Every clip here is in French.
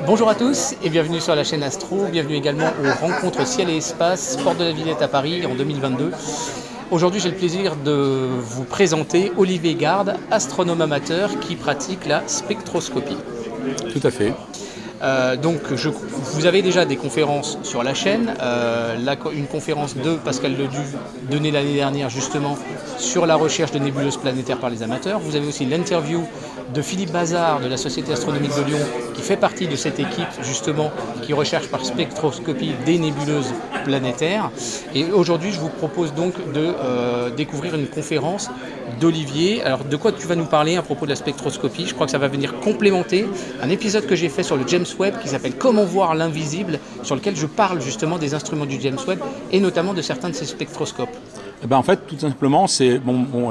Bonjour à tous et bienvenue sur la chaîne Astro, bienvenue également aux rencontres Ciel et Espace, Porte de la Villette à Paris en 2022. Aujourd'hui j'ai le plaisir de vous présenter Olivier Garde, astronome amateur qui pratique la spectroscopie. Tout à fait. Vous avez déjà des conférences sur la chaîne, une conférence de Pascal Ledu donnée l'année dernière justement sur la recherche de nébuleuses planétaires par les amateurs. Vous avez aussi l'interview de Philippe Bazard de la Société astronomique de Lyon qui fait partie de cette équipe justement qui recherche par spectroscopie des nébuleuses planétaires. Et aujourd'hui je vous propose donc de découvrir une conférence d'Olivier. Alors de quoi tu vas nous parler à propos de la spectroscopie? Je crois que ça va venir complémenter un épisode que j'ai fait sur le James Webb qui s'appelle Comment voir l'invisible, sur lequel je parle justement des instruments du James Webb et notamment de certains de ces spectroscopes. Eh ben en fait, tout simplement,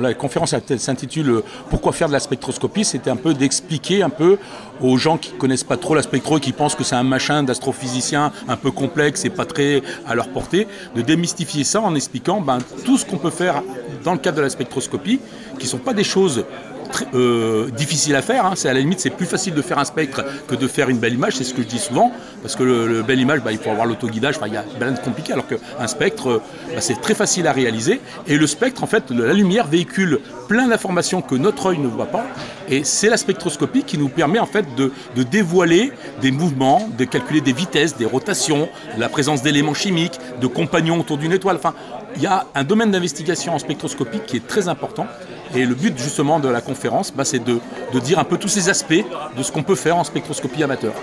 la conférence s'intitule Pourquoi faire de la spectroscopie? C'était un peu d'expliquer un peu aux gens qui ne connaissent pas trop la spectro et qui pensent que c'est un machin d'astrophysicien un peu complexe et pas très à leur portée, de démystifier ça en expliquant tout ce qu'on peut faire dans le cadre de la spectroscopie, qui ne sont pas des choses difficile à faire, hein. C'est à la limite c'est plus facile de faire un spectre que de faire une belle image, c'est ce que je dis souvent, parce que le belle image, il faut avoir l'autoguidage, il y a plein de compliqué, alors qu'un spectre c'est très facile à réaliser, et le spectre en fait, la lumière véhicule plein d'informations que notre œil ne voit pas, et c'est la spectroscopie qui nous permet en fait de dévoiler des mouvements, de calculer des vitesses, des rotations, la présence d'éléments chimiques, de compagnons autour d'une étoile, enfin il y a un domaine d'investigation en spectroscopie qui est très important. Et le but justement de la conférence, c'est de dire un peu tous ces aspects de ce qu'on peut faire en spectroscopie amateur.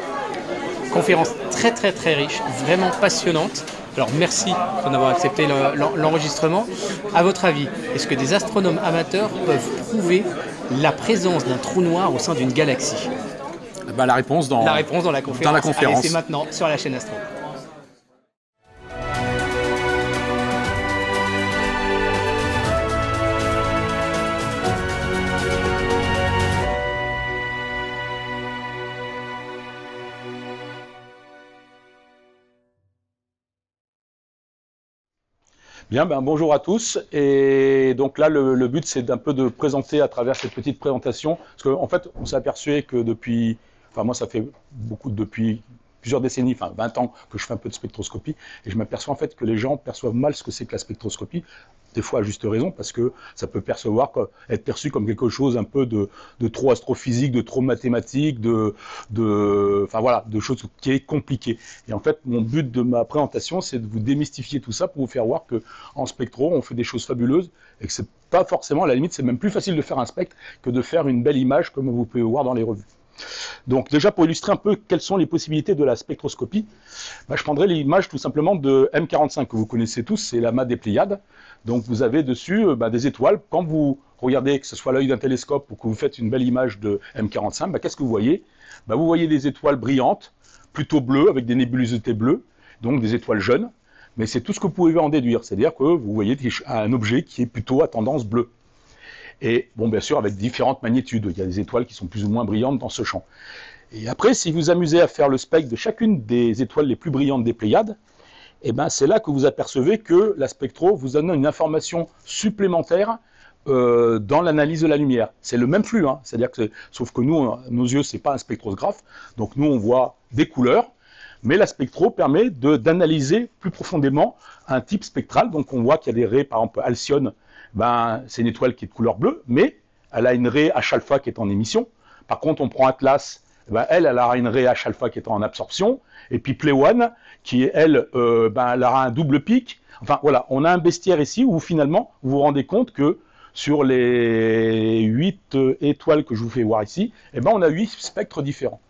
Conférence très très très riche, vraiment passionnante. Alors merci d'avoir accepté l'enregistrement. À votre avis, est-ce que des astronomes amateurs peuvent prouver la présence d'un trou noir au sein d'une galaxie? La réponse dans la conférence. Dans la conférence. Allez, c'est maintenant sur la chaîne Astro. Bien, bonjour à tous. Et donc là, le but, c'est d'un peu de présenter à travers cette petite présentation, parce qu'en fait, on s'est aperçu que depuis, moi, ça fait depuis plusieurs décennies, 20 ans que je fais un peu de spectroscopie, et je m'aperçois en fait que les gens perçoivent mal ce que c'est que la spectroscopie, des fois à juste raison, parce que ça peut être perçu comme quelque chose un peu de trop astrophysique, de trop mathématique, de choses qui est compliqué. Et en fait, mon but de ma présentation, c'est de vous démystifier tout ça pour vous faire voir que en spectro, on fait des choses fabuleuses et que c'est pas forcément, à la limite, c'est même plus facile de faire un spectre que de faire une belle image comme vous pouvez voir dans les revues. Donc déjà pour illustrer un peu quelles sont les possibilités de la spectroscopie, je prendrai l'image tout simplement de M45 que vous connaissez tous, c'est l'amas des Pléiades. Donc vous avez dessus des étoiles. Quand vous regardez, que ce soit l'œil d'un télescope ou que vous faites une belle image de M45, qu'est-ce que vous voyez? Vous voyez des étoiles brillantes, plutôt bleues, avec des nébulosités bleues, donc des étoiles jeunes. Mais c'est tout ce que vous pouvez en déduire, c'est-à-dire que vous voyez un objet qui est plutôt à tendance bleue. Et bien sûr avec différentes magnitudes, il y a des étoiles qui sont plus ou moins brillantes dans ce champ. Et après, si vous amusez à faire le spectre de chacune des étoiles les plus brillantes des Pléiades, c'est là que vous apercevez que la spectro vous donne une information supplémentaire dans l'analyse de la lumière. C'est le même flux, hein, c'est-à-dire que sauf que nous, nos yeux, c'est pas un spectrosgraphe, donc nous on voit des couleurs, mais la spectro permet d'analyser plus profondément un type spectral. Donc on voit qu'il y a des raies, par exemple Alcyone, c'est une étoile qui est de couleur bleue, mais elle a une raie H-alpha qui est en émission. Par contre, on prend Atlas, elle aura une raie H-alpha qui est en absorption, et puis Pléiade, qui elle aura un double pic. Enfin voilà, on a un bestiaire ici où finalement, vous vous rendez compte que sur les 8 étoiles que je vous fais voir ici, on a 8 spectres différents.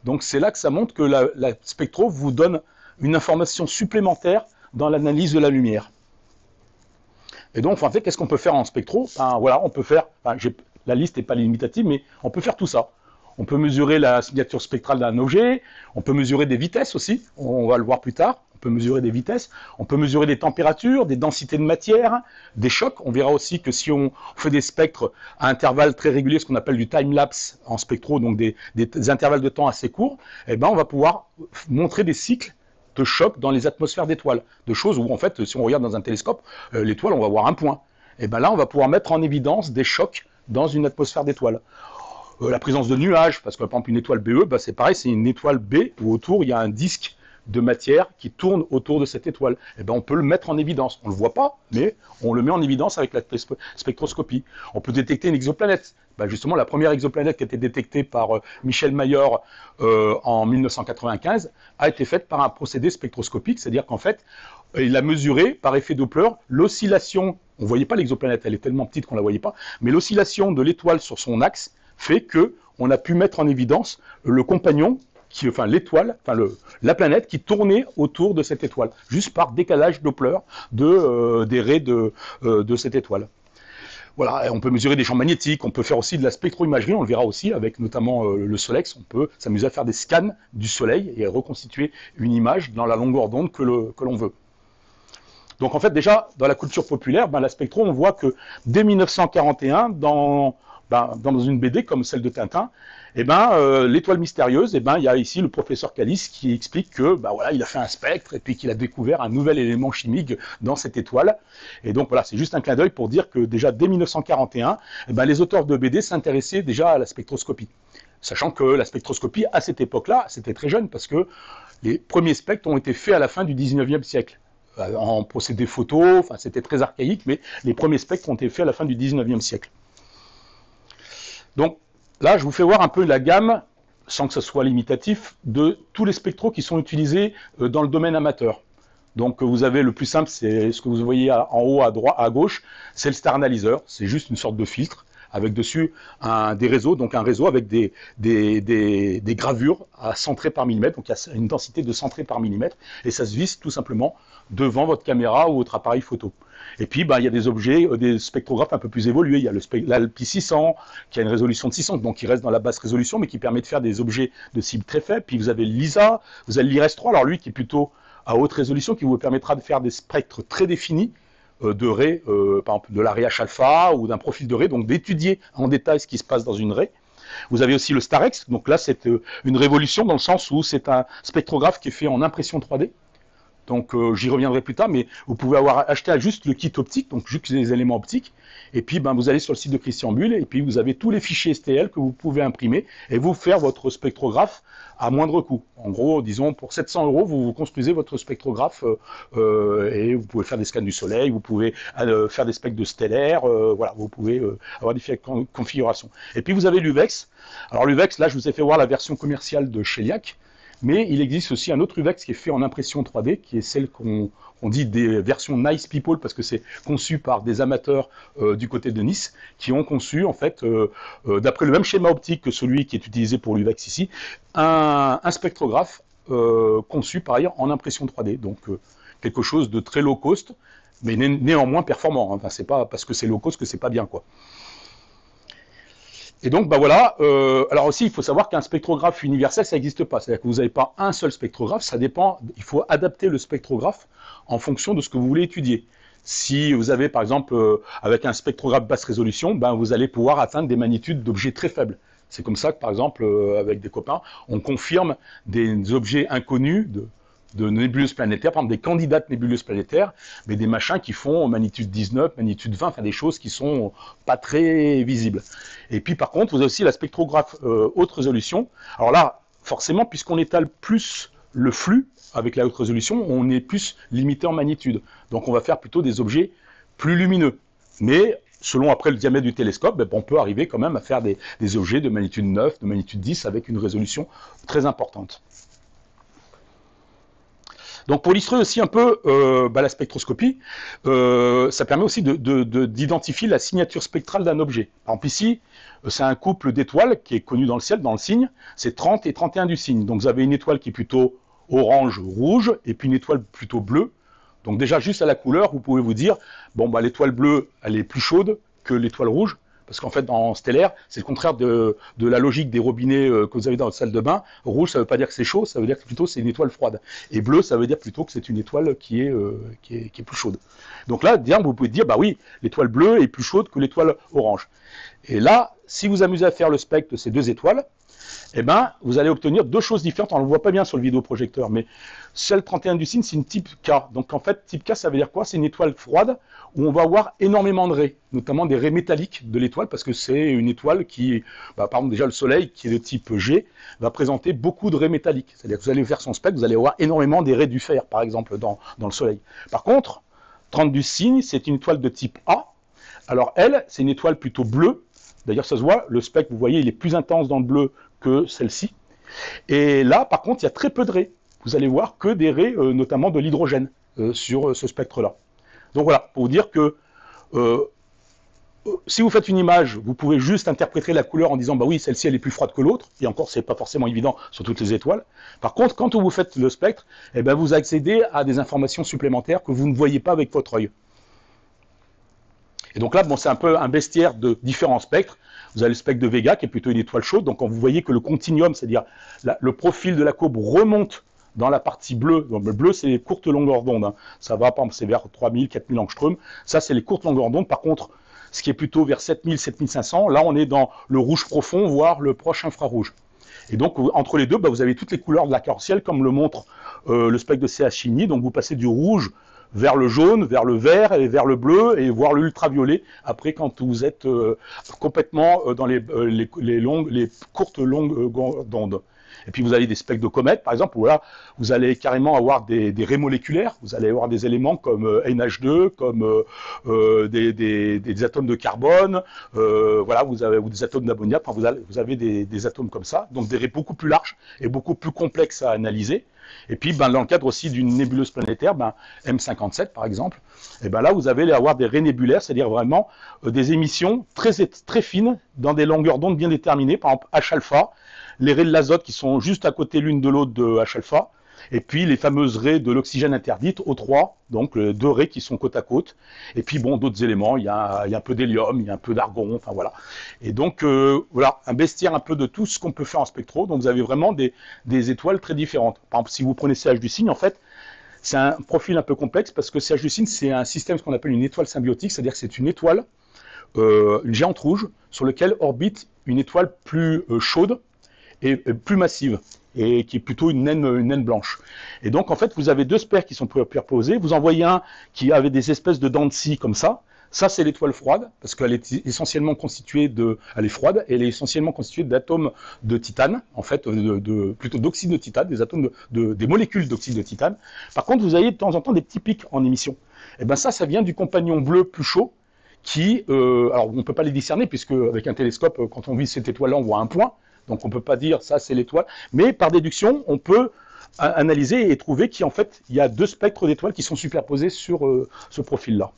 Donc c'est là que ça montre que la spectro vous donne une information supplémentaire dans l'analyse de la lumière. Et donc, en fait, qu'est-ce qu'on peut faire en spectro? On peut faire, la liste n'est pas limitative, mais on peut faire tout ça. On peut mesurer la signature spectrale d'un objet, on peut mesurer des vitesses aussi, on va le voir plus tard, on peut mesurer des vitesses, on peut mesurer des températures, des densités de matière, des chocs. On verra aussi que si on fait des spectres à intervalles très réguliers, ce qu'on appelle du time-lapse en spectro, donc des intervalles de temps assez courts, on va pouvoir montrer des cycles de choc dans les atmosphères d'étoiles, de choses où en fait, si on regarde dans un télescope, l'étoile, on va voir un point. Et là, on va pouvoir mettre en évidence des chocs dans une atmosphère d'étoiles. la présence de nuages, parce que par exemple une étoile BE, bah, c'est pareil, c'est une étoile B où autour il y a un disque de matière qui tourne autour de cette étoile. Et ben on peut le mettre en évidence. On ne le voit pas, mais on le met en évidence avec la spectroscopie. On peut détecter une exoplanète. Ben justement, la première exoplanète qui a été détectée par Michel Mayor en 1995 a été faite par un procédé spectroscopique, c'est-à-dire qu'en fait, il a mesuré par effet Doppler l'oscillation. On ne voyait pas l'exoplanète, elle est tellement petite qu'on ne la voyait pas, mais l'oscillation de l'étoile sur son axe fait qu'on a pu mettre en évidence le compagnon, enfin l'étoile, enfin la planète qui tournait autour de cette étoile, juste par décalage Doppler des raies de cette étoile. Voilà, on peut mesurer des champs magnétiques, on peut faire aussi de la spectro-imagerie, on le verra aussi avec notamment le Solex, on peut s'amuser à faire des scans du Soleil et reconstituer une image dans la longueur d'onde que l'on veut. Donc en fait déjà, dans la culture populaire, ben, la spectro, on voit que dès 1941, dans une BD comme celle de Tintin, eh ben, l'étoile mystérieuse, eh ben, il y a ici le professeur Calice qui explique que ben, voilà, il a fait un spectre et puis qu'il a découvert un nouvel élément chimique dans cette étoile. Et donc voilà, c'est juste un clin d'œil pour dire que déjà dès 1941, eh ben, les auteurs de BD s'intéressaient déjà à la spectroscopie. Sachant que la spectroscopie, à cette époque-là, c'était très jeune parce que les premiers spectres ont été faits à la fin du 19e siècle. En procédé photo, enfin, c'était très archaïque, mais les premiers spectres ont été faits à la fin du 19e siècle. Donc là, je vous fais voir un peu la gamme, sans que ce soit limitatif, de tous les spectros qui sont utilisés dans le domaine amateur. Donc vous avez le plus simple, c'est ce que vous voyez en haut à droite, à gauche, c'est le Star Analyzer, c'est juste une sorte de filtre, avec dessus des réseaux, donc un réseau avec des gravures à centrés par millimètre, donc il y a une densité de centrés par millimètre, et ça se visse tout simplement devant votre caméra ou votre appareil photo. Et puis, il y a des objets, des spectrographes un peu plus évolués. Il y a l'ALPI 600, qui a une résolution de 600, donc qui reste dans la basse résolution, mais qui permet de faire des objets de cible très faible. Puis vous avez l'ISA, vous avez l'IRES-3, alors lui qui est plutôt à haute résolution, qui vous permettra de faire des spectres très définis de raies, par exemple de la raie H-alpha ou d'un profil de raie, donc d'étudier en détail ce qui se passe dans une raie. Vous avez aussi le StarX, donc là c'est une révolution dans le sens où c'est un spectrographe qui est fait en impression 3D. Donc j'y reviendrai plus tard, mais vous pouvez acheté juste le kit optique, donc juste les éléments optiques, et puis vous allez sur le site de Christian Bull, et puis vous avez tous les fichiers STL que vous pouvez imprimer, et vous faire votre spectrographe à moindre coût. En gros, disons, pour 700 €, vous construisez votre spectrographe, et vous pouvez faire des scans du Soleil, vous pouvez faire des spectres de stellaire, voilà, vous pouvez avoir différentes configurations. Et puis vous avez l'UVEX. Alors l'UVEX, là je vous ai fait voir la version commerciale de Cheliac, mais il existe aussi un autre UVEX qui est fait en impression 3D, qui est celle qu'on dit des versions Nice People, parce que c'est conçu par des amateurs du côté de Nice, qui ont conçu, en fait, d'après le même schéma optique que celui qui est utilisé pour l'UVEX ici, un spectrographe conçu par ailleurs en impression 3D. Donc quelque chose de très low cost, mais néanmoins performant. Enfin, c'est pas parce que c'est low cost que c'est pas bien, quoi. Et donc, voilà. Alors aussi, il faut savoir qu'un spectrographe universel, ça n'existe pas. C'est-à-dire que vous n'avez pas un seul spectrographe, ça dépend. Il faut adapter le spectrographe en fonction de ce que vous voulez étudier. Si vous avez, par exemple, avec un spectrographe basse résolution, vous allez pouvoir atteindre des magnitudes d'objets très faibles. C'est comme ça que, par exemple, avec des copains, on confirme des objets inconnus de nébuleuses planétaires, par exemple des candidates nébuleuses planétaires, mais des machins qui font magnitude 19, magnitude 20, enfin des choses qui sont pas très visibles. Et puis par contre, vous avez aussi la spectrographe haute résolution. Alors là, forcément, puisqu'on étale plus le flux avec la haute résolution, on est plus limité en magnitude. Donc on va faire plutôt des objets plus lumineux. Mais selon après le diamètre du télescope, on peut arriver quand même à faire des objets de magnitude 9, de magnitude 10 avec une résolution très importante. Donc pour illustrer aussi un peu la spectroscopie, ça permet aussi d'identifier la signature spectrale d'un objet. Par exemple ici, c'est un couple d'étoiles qui est connu dans le ciel, dans le cygne, c'est 30 et 31 du cygne. Donc vous avez une étoile qui est plutôt orange-rouge, et puis une étoile plutôt bleue. Donc déjà, juste à la couleur, vous pouvez vous dire, l'étoile bleue, elle est plus chaude que l'étoile rouge, parce qu'en fait, dans stellaire, c'est le contraire de la logique des robinets que vous avez dans votre salle de bain. Rouge, ça ne veut pas dire que c'est chaud, ça veut dire que plutôt c'est une étoile froide. Et bleu, ça veut dire plutôt que c'est une étoile qui est plus chaude. Donc là, vous pouvez dire, oui, l'étoile bleue est plus chaude que l'étoile orange. Et là, si vous amusez à faire le spectre de ces deux étoiles, eh ben, vous allez obtenir deux choses différentes. On ne le voit pas bien sur le vidéoprojecteur, mais celle 31 du cygne, c'est une type K. Donc en fait, type K, ça veut dire quoi? C'est une étoile froide où on va avoir énormément de raies, notamment des raies métalliques de l'étoile, parce que c'est une étoile qui, par exemple déjà le Soleil, qui est de type G, va présenter beaucoup de raies métalliques. C'est-à-dire que vous allez faire son spectre, vous allez avoir énormément des raies du fer, par exemple, dans le Soleil. Par contre, 30 du cygne, c'est une étoile de type A. Alors elle, c'est une étoile plutôt bleue. D'ailleurs, ça se voit, le spectre, vous voyez, il est plus intense dans le bleu que celle-ci. Et là, par contre, il y a très peu de raies. Vous allez voir que des raies, notamment de l'hydrogène, sur ce spectre-là. Donc voilà, pour vous dire que si vous faites une image, vous pouvez juste interpréter la couleur en disant bah oui, celle-ci elle est plus froide que l'autre, et encore c'est pas forcément évident sur toutes les étoiles. Par contre, quand vous faites le spectre, eh ben, vous accédez à des informations supplémentaires que vous ne voyez pas avec votre œil. Et donc là, bon, c'est un peu un bestiaire de différents spectres. Vous avez le spectre de Vega, qui est plutôt une étoile chaude. Donc, quand vous voyez que le continuum, c'est-à-dire le profil de la courbe remonte dans la partie bleue. Donc, le bleu, c'est les courtes longueurs d'onde. Hein. Ça va, par exemple, c'est vers 3000, 4000 angstroms. Ça, c'est les courtes longueurs d'onde. Par contre, ce qui est plutôt vers 7000, 7500, là, on est dans le rouge profond, voire le proche infrarouge. Et donc, entre les deux, bah, vous avez toutes les couleurs de l'arc-en-ciel, comme le montre le spectre de C.H. Chigny. Donc, vous passez du rouge vers le jaune, vers le vert et vers le bleu et voire l'ultraviolet. Après, quand vous êtes complètement dans les courtes longues d'onde. Et puis vous avez des spectres de comètes, par exemple, où là, vous allez carrément avoir des raies moléculaires. Vous allez avoir des éléments comme NH2, comme des atomes de carbone. Voilà, vous avez ou des atomes d'ammoniac. Enfin, vous avez des atomes comme ça. Donc des raies beaucoup plus larges et beaucoup plus complexes à analyser. Et puis, ben, dans le cadre aussi d'une nébuleuse planétaire, ben, M57 par exemple, et ben là, vous allez avoir des raies nébulaires, c'est-à-dire vraiment des émissions très fines dans des longueurs d'onde bien déterminées, par exemple H-alpha, les raies de l'azote qui sont juste à côté l'une de l'autre de H-alpha, et puis les fameuses raies de l'oxygène interdite, O3, donc deux raies qui sont côte à côte, et puis bon, d'autres éléments, il y a un peu d'hélium, il y a un peu d'argon, enfin voilà. Et donc, voilà, un bestiaire un peu de tout ce qu'on peut faire en spectro, donc vous avez vraiment des étoiles très différentes. Par exemple, si vous prenez CH du cygne, en fait, c'est un profil un peu complexe, parce que CH du cygne, c'est un système, ce qu'on appelle une étoile symbiotique, c'est-à-dire que c'est une étoile, une géante rouge, sur laquelle orbite une étoile plus chaude, et plus massive, et qui est plutôt une naine blanche. Et donc, en fait, vous avez deux spectres qui sont superposés. Vous en voyez un qui avait des espèces de dents de scie comme ça. Ça, c'est l'étoile froide, parce qu'elle est essentiellement constituée elle est froide, et elle est essentiellement constituée d'atomes de titane, en fait, plutôt d'oxyde de titane, des atomes des molécules d'oxyde de titane. Par contre, vous avez de temps en temps des petits pics en émission. Et ben ça vient du compagnon bleu plus chaud, qui, alors on ne peut pas les discerner, puisque avec un télescope, quand on vise cette étoile-là, on voit un point. Donc on ne peut pas dire ça c'est l'étoile, mais par déduction, on peut analyser et trouver qu'en fait, il y a deux spectres d'étoiles qui sont superposés sur ce profil-là.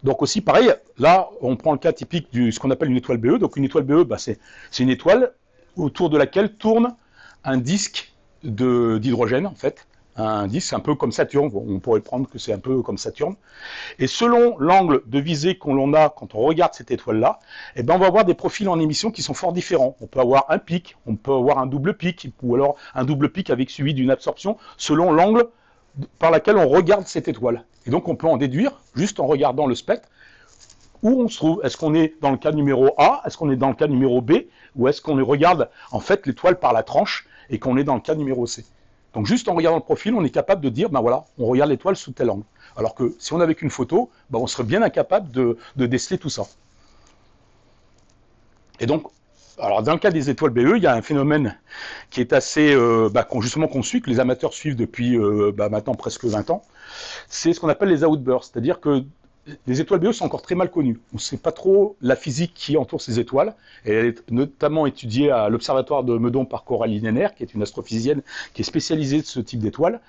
Donc aussi, pareil, là, on prend le cas typique de ce qu'on appelle une étoile BE. Donc une étoile BE, bah, c'est une étoile autour de laquelle tourne un disque d'hydrogène, en fait. Un disque un peu comme Saturne, on pourrait prendre que c'est un peu comme Saturne. Et selon l'angle de visée qu'on a quand on regarde cette étoile-là, eh ben on va avoir des profils en émission qui sont fort différents. On peut avoir un pic, on peut avoir un double pic, ou alors un double pic avec suivi d'une absorption, selon l'angle par lequel on regarde cette étoile. Et donc on peut en déduire, juste en regardant le spectre, où on se trouve. Est-ce qu'on est dans le cas numéro A, est-ce qu'on est dans le cas numéro B, ou est-ce qu'on regarde en fait l'étoile par la tranche et qu'on est dans le cas numéro C. Donc juste en regardant le profil, on est capable de dire, ben voilà, on regarde l'étoile sous tel angle. Alors que si on avait qu'une photo, ben on serait bien incapable de déceler tout ça. Et donc, alors dans le cas des étoiles BE, il y a un phénomène qui est assez, justement qu'on suit, que les amateurs suivent depuis maintenant presque 20 ans. C'est ce qu'on appelle les outbursts, c'est-à-dire que les étoiles BE sont encore très mal connues. On ne sait pas trop la physique qui entoure ces étoiles. Et elle est notamment étudiée à l'observatoire de Meudon par Coralie Nenner, qui est une astrophysicienne qui est spécialisée de ce type d'étoiles.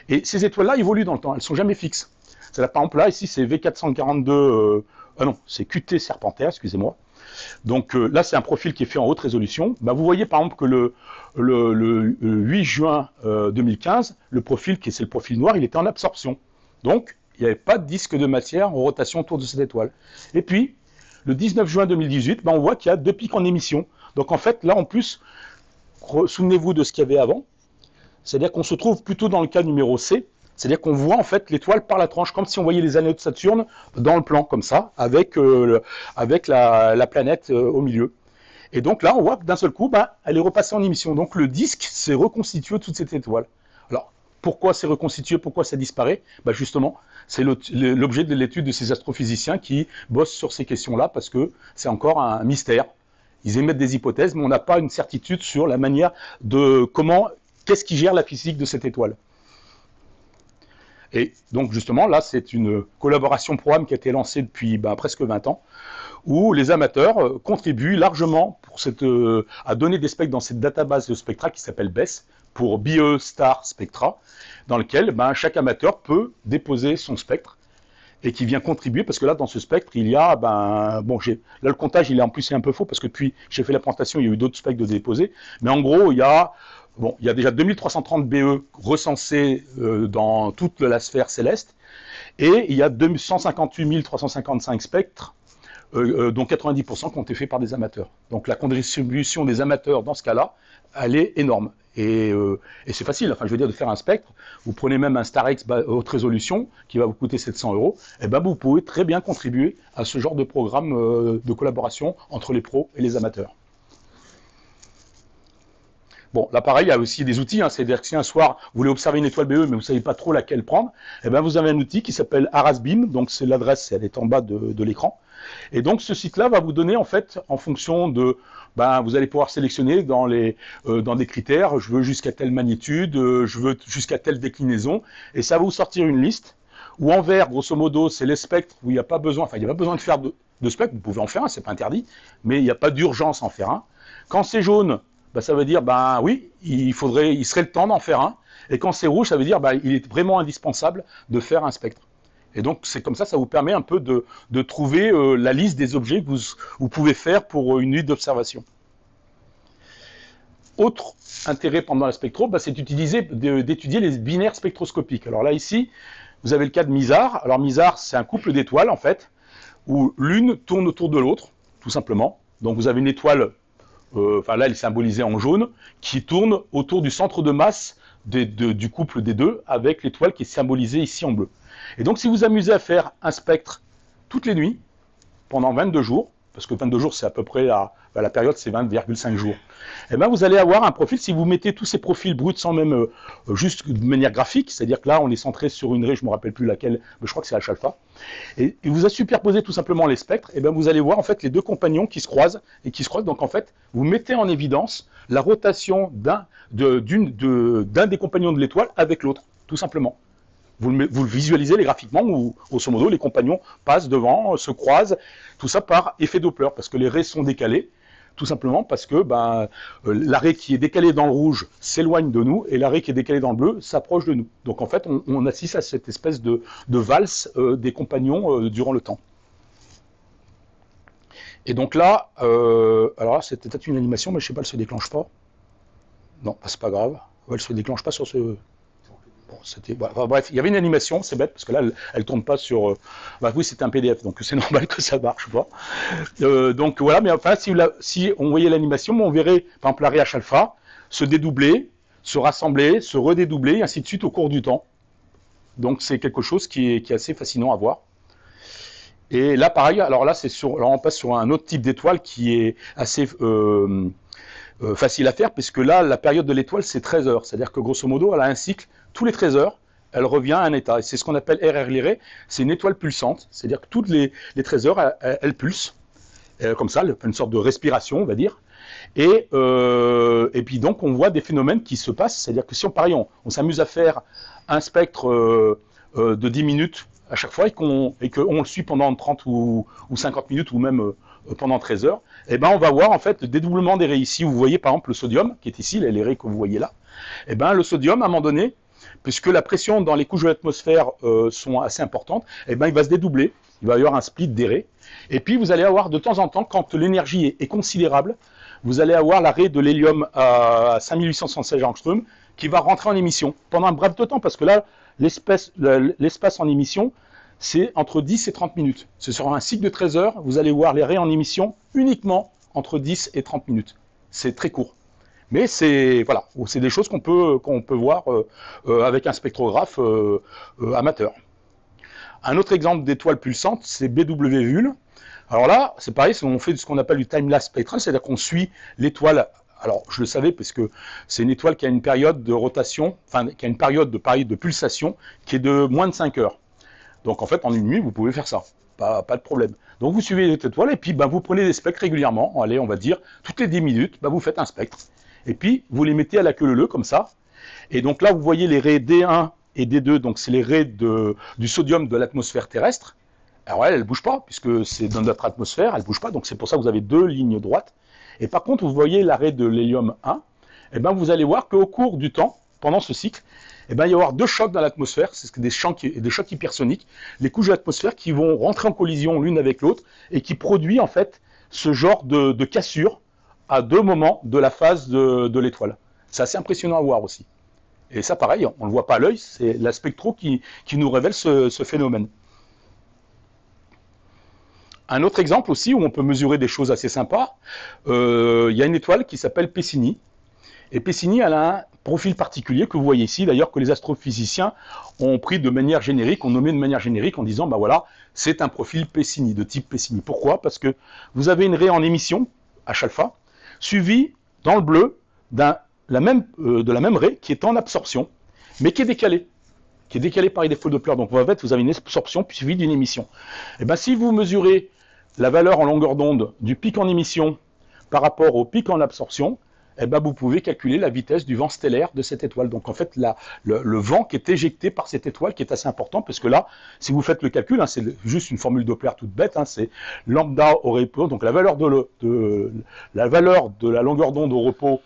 Et ces étoiles-là évoluent dans le temps, elles ne sont jamais fixes. C'est-à-dire, par exemple, là, ici, c'est V442, c'est QT Serpentaire, excusez-moi. Donc là, c'est un profil qui est fait en haute résolution. Vous voyez, par exemple, que le 8 juin 2015, le profil, c'est le profil noir, il était en absorption. Donc, il n'y avait pas de disque de matière en rotation autour de cette étoile. Et puis, le 19 juin 2018, on voit qu'il y a deux pics en émission. Donc en fait, là en plus, souvenez-vous de ce qu'il y avait avant. C'est-à-dire qu'on se trouve plutôt dans le cas numéro C, C'est-à-dire qu'on voit en fait l'étoile par la tranche, comme si on voyait les anneaux de Saturne dans le plan, comme ça, avec la planète au milieu. Et donc là, on voit que d'un seul coup, elle est repassée en émission. Donc le disque s'est reconstitué de toute cette étoile. Alors, pourquoi c'est reconstitué, pourquoi ça disparaît? Justement, c'est l'objet de l'étude de ces astrophysiciens qui bossent sur ces questions-là, parce que c'est encore un mystère. Ils émettent des hypothèses, mais on n'a pas une certitude sur la manière de qu'est-ce qui gère la physique de cette étoile. Et donc justement, là, c'est une collaboration programme qui a été lancée depuis presque 20 ans, où les amateurs contribuent largement à donner des spectres dans cette database de spectra qui s'appelle BESS, pour BE Star Spectra, dans lequel chaque amateur peut déposer son spectre et qui vient contribuer, parce que là, dans ce spectre, il y a, là, le comptage, en plus, c'est un peu faux, parce que depuis j'ai fait la présentation, il y a eu d'autres spectres de déposer, mais en gros, il y a déjà 2330 BE recensés dans toute la sphère céleste, et il y a 158 355 spectres, dont 90% qui ont été faits par des amateurs. Donc la contribution des amateurs, dans ce cas-là, elle est énorme. Et c'est facile, enfin je veux dire, de faire un spectre. Vous prenez même un StarX haute résolution qui va vous coûter 700 €, et vous pouvez très bien contribuer à ce genre de programme de collaboration entre les pros et les amateurs. Bon, là pareil, il y a aussi des outils, c'est-à-dire que si un soir vous voulez observer une étoile BE mais vous ne savez pas trop laquelle prendre, vous avez un outil qui s'appelle ARASBeam, donc c'est l'adresse, elle est en bas de l'écran. Et donc ce site-là va vous donner en fait, en fonction de, vous allez pouvoir sélectionner dans des critères, je veux jusqu'à telle magnitude, je veux jusqu'à telle déclinaison, et ça va vous sortir une liste, où en vert, grosso modo, c'est les spectres où il n'y a pas besoin, de faire de spectres, vous pouvez en faire un, c'est pas interdit, mais il n'y a pas d'urgence à en faire un. Quand c'est jaune, ça veut dire, oui, il serait le temps d'en faire un, et quand c'est rouge, ça veut dire, il est vraiment indispensable de faire un spectre. Et donc, c'est comme ça vous permet un peu de trouver la liste des objets que vous pouvez faire pour une nuit d'observation. Autre intérêt pendant la spectro, c'est d'étudier les binaires spectroscopiques. Alors là, ici, vous avez le cas de Mizar. Alors Mizar, c'est un couple d'étoiles, en fait, où l'une tourne autour de l'autre, tout simplement. Donc vous avez une étoile, là, elle est symbolisée en jaune, qui tourne autour du centre de masse du couple des deux, avec l'étoile qui est symbolisée ici en bleu. Et donc, si vous amusez à faire un spectre toutes les nuits, pendant 22 jours, parce que 22 jours, c'est à peu près la période, c'est 20,5 jours, vous allez avoir un profil, si vous mettez tous ces profils bruts sans même juste de manière graphique, c'est-à-dire que là, on est centré sur une raie, je ne me rappelle plus laquelle, mais je crois que c'est H-alpha, et vous a superposé tout simplement les spectres, vous allez voir en fait les deux compagnons qui se croisent, donc en fait, vous mettez en évidence la rotation d'un des compagnons de l'étoile avec l'autre, tout simplement. Vous le visualisez graphiquement où, grosso modo, les compagnons passent devant, se croisent, tout ça par effet Doppler, parce que les raies sont décalées, tout simplement parce que la raie qui est décalée dans le rouge s'éloigne de nous, et la raie qui est décalée dans le bleu s'approche de nous. Donc en fait, on assiste à cette espèce de valse des compagnons durant le temps. Et donc là, alors là, c'était peut-être une animation, mais je ne sais pas, elle ne se déclenche pas. Non, c'est pas grave, elle ne se déclenche pas sur ce... Bon, bref, il y avait une animation, c'est bête, parce que là, elle ne tourne pas sur... oui, c'est un PDF, donc c'est normal que ça marche pas. Donc voilà, mais enfin, si on voyait l'animation, on verrait, par exemple, la raie H-alpha se dédoubler, se rassembler, se redédoubler, et ainsi de suite au cours du temps. Donc c'est quelque chose qui est assez fascinant à voir. Et là, pareil, alors là, on passe sur un autre type d'étoile qui est assez... facile à faire, puisque là, la période de l'étoile, c'est 13 heures. C'est-à-dire que, grosso modo, elle a un cycle, tous les 13 heures, elle revient à un état. Et c'est ce qu'on appelle RR Lyrae, c'est une étoile pulsante. C'est-à-dire que toutes les 13 heures, elle pulse, comme ça, une sorte de respiration, on va dire. Et puis donc, on voit des phénomènes qui se passent. C'est-à-dire que si on s'amuse à faire un spectre de 10 minutes à chaque fois, et qu'on le suit pendant 30 ou 50 minutes, ou même pendant 13 heures, on va voir en fait le dédoublement des raies. Ici, vous voyez par exemple le sodium, qui est ici, les raies que vous voyez là. Le sodium, à un moment donné, puisque la pression dans les couches de l'atmosphère sont assez importantes, il va se dédoubler, il va y avoir un split des raies. Et puis vous allez avoir de temps en temps, quand l'énergie est considérable, vous allez avoir la raie de l'hélium à 5876 angstroms qui va rentrer en émission pendant un bref de temps, parce que là, l'espace en émission, c'est entre 10 et 30 minutes. C'est sur un cycle de 13 heures, vous allez voir les raies en émission uniquement entre 10 et 30 minutes. C'est très court. Mais c'est voilà, c'est des choses qu'on peut voir avec un spectrographe amateur. Un autre exemple d'étoile pulsante, c'est BW Vul. Alors là, c'est pareil, on fait ce qu'on appelle du time-lapse spectral, c'est-à-dire qu'on suit l'étoile. Alors, je le savais parce que c'est une étoile qui a une période de rotation, enfin, qui a une période de pulsation qui est de moins de 5 heures. Donc, en fait, en une nuit, vous pouvez faire ça. Pas de problème. Donc, vous suivez cette étoile et puis, vous prenez des spectres régulièrement. Allez, on va dire, toutes les 10 minutes, vous faites un spectre. Et puis, vous les mettez à la queue leu-leu, comme ça. Et donc là, vous voyez les raies D1 et D2, donc c'est les raies du sodium de l'atmosphère terrestre. Alors elle ne bouge pas, puisque c'est dans notre atmosphère, elle ne bouge pas, donc c'est pour ça que vous avez deux lignes droites. Et par contre, vous voyez la raie de l'hélium 1, et vous allez voir qu'au cours du temps, pendant ce cycle, il va y avoir deux chocs dans l'atmosphère, c'est des chocs hypersoniques, les couches de l'atmosphère qui vont rentrer en collision l'une avec l'autre, et qui produit en fait ce genre de cassure à deux moments de la phase de l'étoile. C'est assez impressionnant à voir aussi. Et ça, pareil, on ne le voit pas à l'œil, c'est la spectro qui nous révèle ce phénomène. Un autre exemple aussi, où on peut mesurer des choses assez sympas, il y a une étoile qui s'appelle Pessini. Et Pessini, elle a un profil particulier que vous voyez ici, d'ailleurs, que les astrophysiciens ont pris de manière générique, ont nommé de manière générique en disant, voilà, c'est un profil Pessini, de type Pessini. Pourquoi? Parce que vous avez une raie en émission, H-alpha, suivie dans le bleu de la même raie qui est en absorption, mais qui est décalée par des faux Doppler. Donc en fait, vous avez une absorption suivie d'une émission. Et si vous mesurez la valeur en longueur d'onde du pic en émission par rapport au pic en absorption, vous pouvez calculer la vitesse du vent stellaire de cette étoile. Donc en fait, le vent qui est éjecté par cette étoile, qui est assez important, parce que là, si vous faites le calcul, c'est juste une formule Doppler toute bête, c'est lambda au repos, donc la valeur de la longueur d'onde au repos,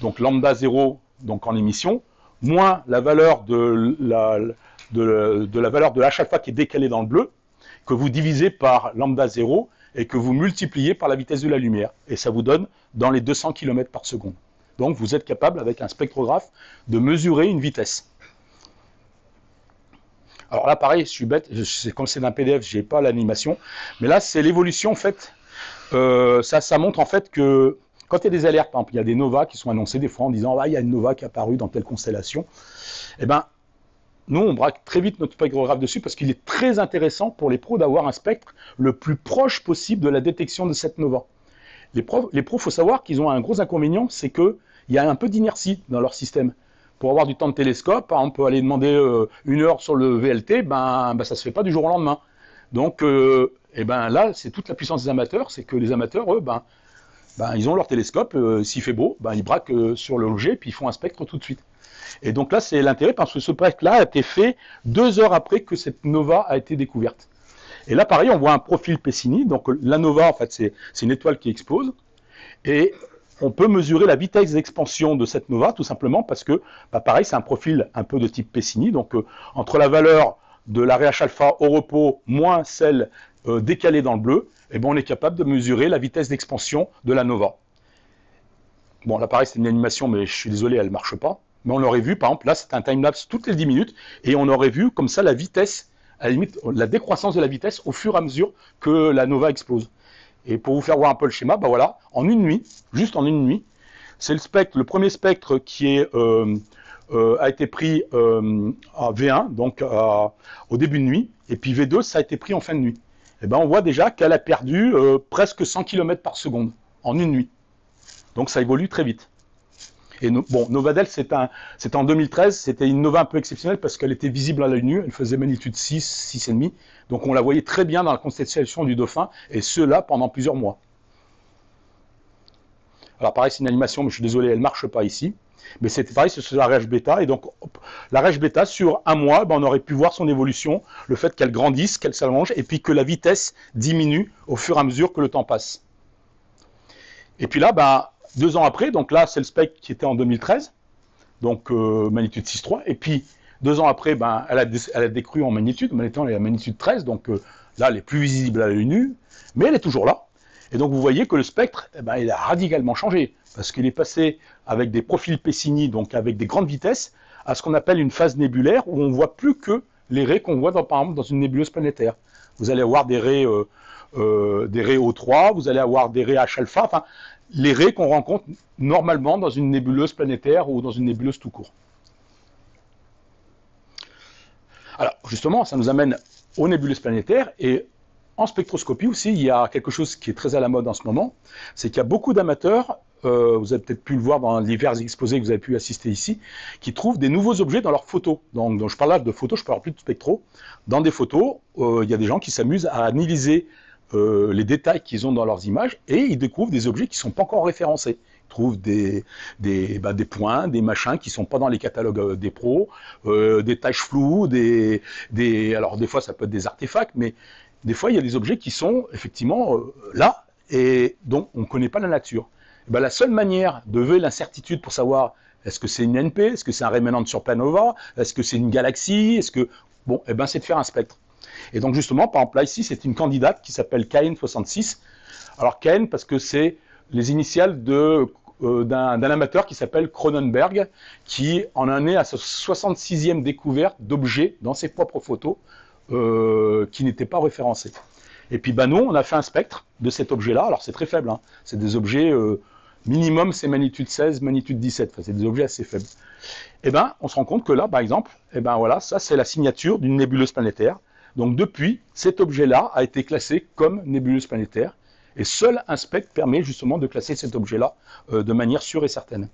donc lambda 0, donc en émission, moins la valeur de la valeur de H alpha qui est décalée dans le bleu, que vous divisez par lambda 0 et que vous multipliez par la vitesse de la lumière. Et ça vous donne dans les 200 km par seconde. Donc vous êtes capable, avec un spectrographe, de mesurer une vitesse. Alors là, pareil, je suis bête, comme c'est d'un PDF, je n'ai pas l'animation, mais là, c'est l'évolution, en fait. Ça montre, en fait, que quand il y a des alertes, par exemple, il y a des novas qui sont annoncées des fois en disant il y a une nova qui est apparue dans telle constellation, nous, on braque très vite notre spectrographe dessus parce qu'il est très intéressant pour les pros d'avoir un spectre le plus proche possible de la détection de cette nova. Les pros, il faut savoir qu'ils ont un gros inconvénient, c'est qu'il y a un peu d'inertie dans leur système. Pour avoir du temps de télescope, par exemple, on peut aller demander 1 heure sur le VLT, ça ne se fait pas du jour au lendemain. Donc, là, c'est toute la puissance des amateurs, c'est que les amateurs, eux, ils ont leur télescope, s'il fait beau, ils braquent sur l'objet, puis ils font un spectre tout de suite. Et donc là, c'est l'intérêt, parce que ce spectre-là a été fait 2 heures après que cette nova a été découverte. Et là, pareil, on voit un profil Pessini, donc la nova, en fait, c'est une étoile qui explose, et on peut mesurer la vitesse d'expansion de cette nova, tout simplement parce que, pareil, c'est un profil un peu de type Pessini, donc entre la valeur de la raie H-alpha au repos moins celle décalée dans le bleu, on est capable de mesurer la vitesse d'expansion de la nova. Bon, là, pareil, c'est une animation, mais je suis désolé, elle ne marche pas. Mais on aurait vu, par exemple, là, c'est un time-lapse toutes les 10 minutes, et on aurait vu, comme ça, la vitesse, à la limite, la décroissance de la vitesse au fur et à mesure que la nova explose. Et pour vous faire voir un peu le schéma, voilà, en une nuit, juste en une nuit, c'est le premier spectre qui a été pris à V1, donc au début de nuit, et puis V2, ça a été pris en fin de nuit. On voit déjà qu'elle a perdu presque 100 km par seconde en une nuit. Donc ça évolue très vite. Et Novadel, c'était en 2013, c'était une nova un peu exceptionnelle parce qu'elle était visible à l'œil nu, elle faisait magnitude 6, 6,5, donc on la voyait très bien dans la constellation du Dauphin, et cela pendant plusieurs mois. Alors pareil, c'est une animation, mais je suis désolé, elle ne marche pas ici. Mais c'était pareil, c'est sur la Rèche Bêta, et donc la Rèche Bêta, sur un mois, on aurait pu voir son évolution, le fait qu'elle grandisse, qu'elle s'allonge, et puis que la vitesse diminue au fur et à mesure que le temps passe. Et puis là, 2 ans après, donc là, c'est le spectre qui était en 2013, donc magnitude 6,3, et puis 2 ans après, elle a décru en magnitude, maintenant elle est à magnitude 13, donc là, elle est plus visible à l'œil nu, mais elle est toujours là. Et donc vous voyez que le spectre, il a radicalement changé, parce qu'il est passé avec des profils Pessini, donc avec des grandes vitesses, à ce qu'on appelle une phase nébulaire, où on ne voit plus que les raies qu'on voit par exemple dans une nébuleuse planétaire. Vous allez avoir des raies O3, vous allez avoir des raies H-alpha, les raies qu'on rencontre normalement dans une nébuleuse planétaire ou dans une nébuleuse tout court. Alors, justement, ça nous amène aux nébuleuses planétaires, et en spectroscopie aussi, il y a quelque chose qui est très à la mode en ce moment, c'est qu'il y a beaucoup d'amateurs, vous avez peut-être pu le voir dans les divers exposés que vous avez pu assister ici, qui trouvent des nouveaux objets dans leurs photos. Donc je parle là de photos, je parle plus de spectro. Dans des photos, il y a des gens qui s'amusent à analyser les détails qu'ils ont dans leurs images, et ils découvrent des objets qui ne sont pas encore référencés. Ils trouvent des points, des machins qui ne sont pas dans les catalogues des pros, des taches floues, alors des fois ça peut être des artefacts, mais des fois il y a des objets qui sont effectivement là, et dont on ne connaît pas la nature. Et bien, la seule manière de lever l'incertitude pour savoir est-ce que c'est une NP, est-ce que c'est un rémanent de supernova, est-ce que c'est une galaxie, est-ce que... Bon, et ben c'est de faire un spectre. Et donc justement, par exemple là ici, c'est une candidate qui s'appelle KN66. Alors KN parce que c'est les initiales d'un amateur qui s'appelle Cronenberg, qui en est à sa 66e découverte d'objets dans ses propres photos qui n'étaient pas référencés. Et puis nous, on a fait un spectre de cet objet-là. Alors c'est très faible, hein. C'est des objets minimum, c'est magnitude 16, magnitude 17. Enfin, c'est des objets assez faibles. Et ben, on se rend compte que là, par exemple, et ben voilà, ça c'est la signature d'une nébuleuse planétaire. Donc depuis, cet objet-là a été classé comme nébuleuse planétaire. Et seul un spectre permet justement de classer cet objet-là de manière sûre et certaine.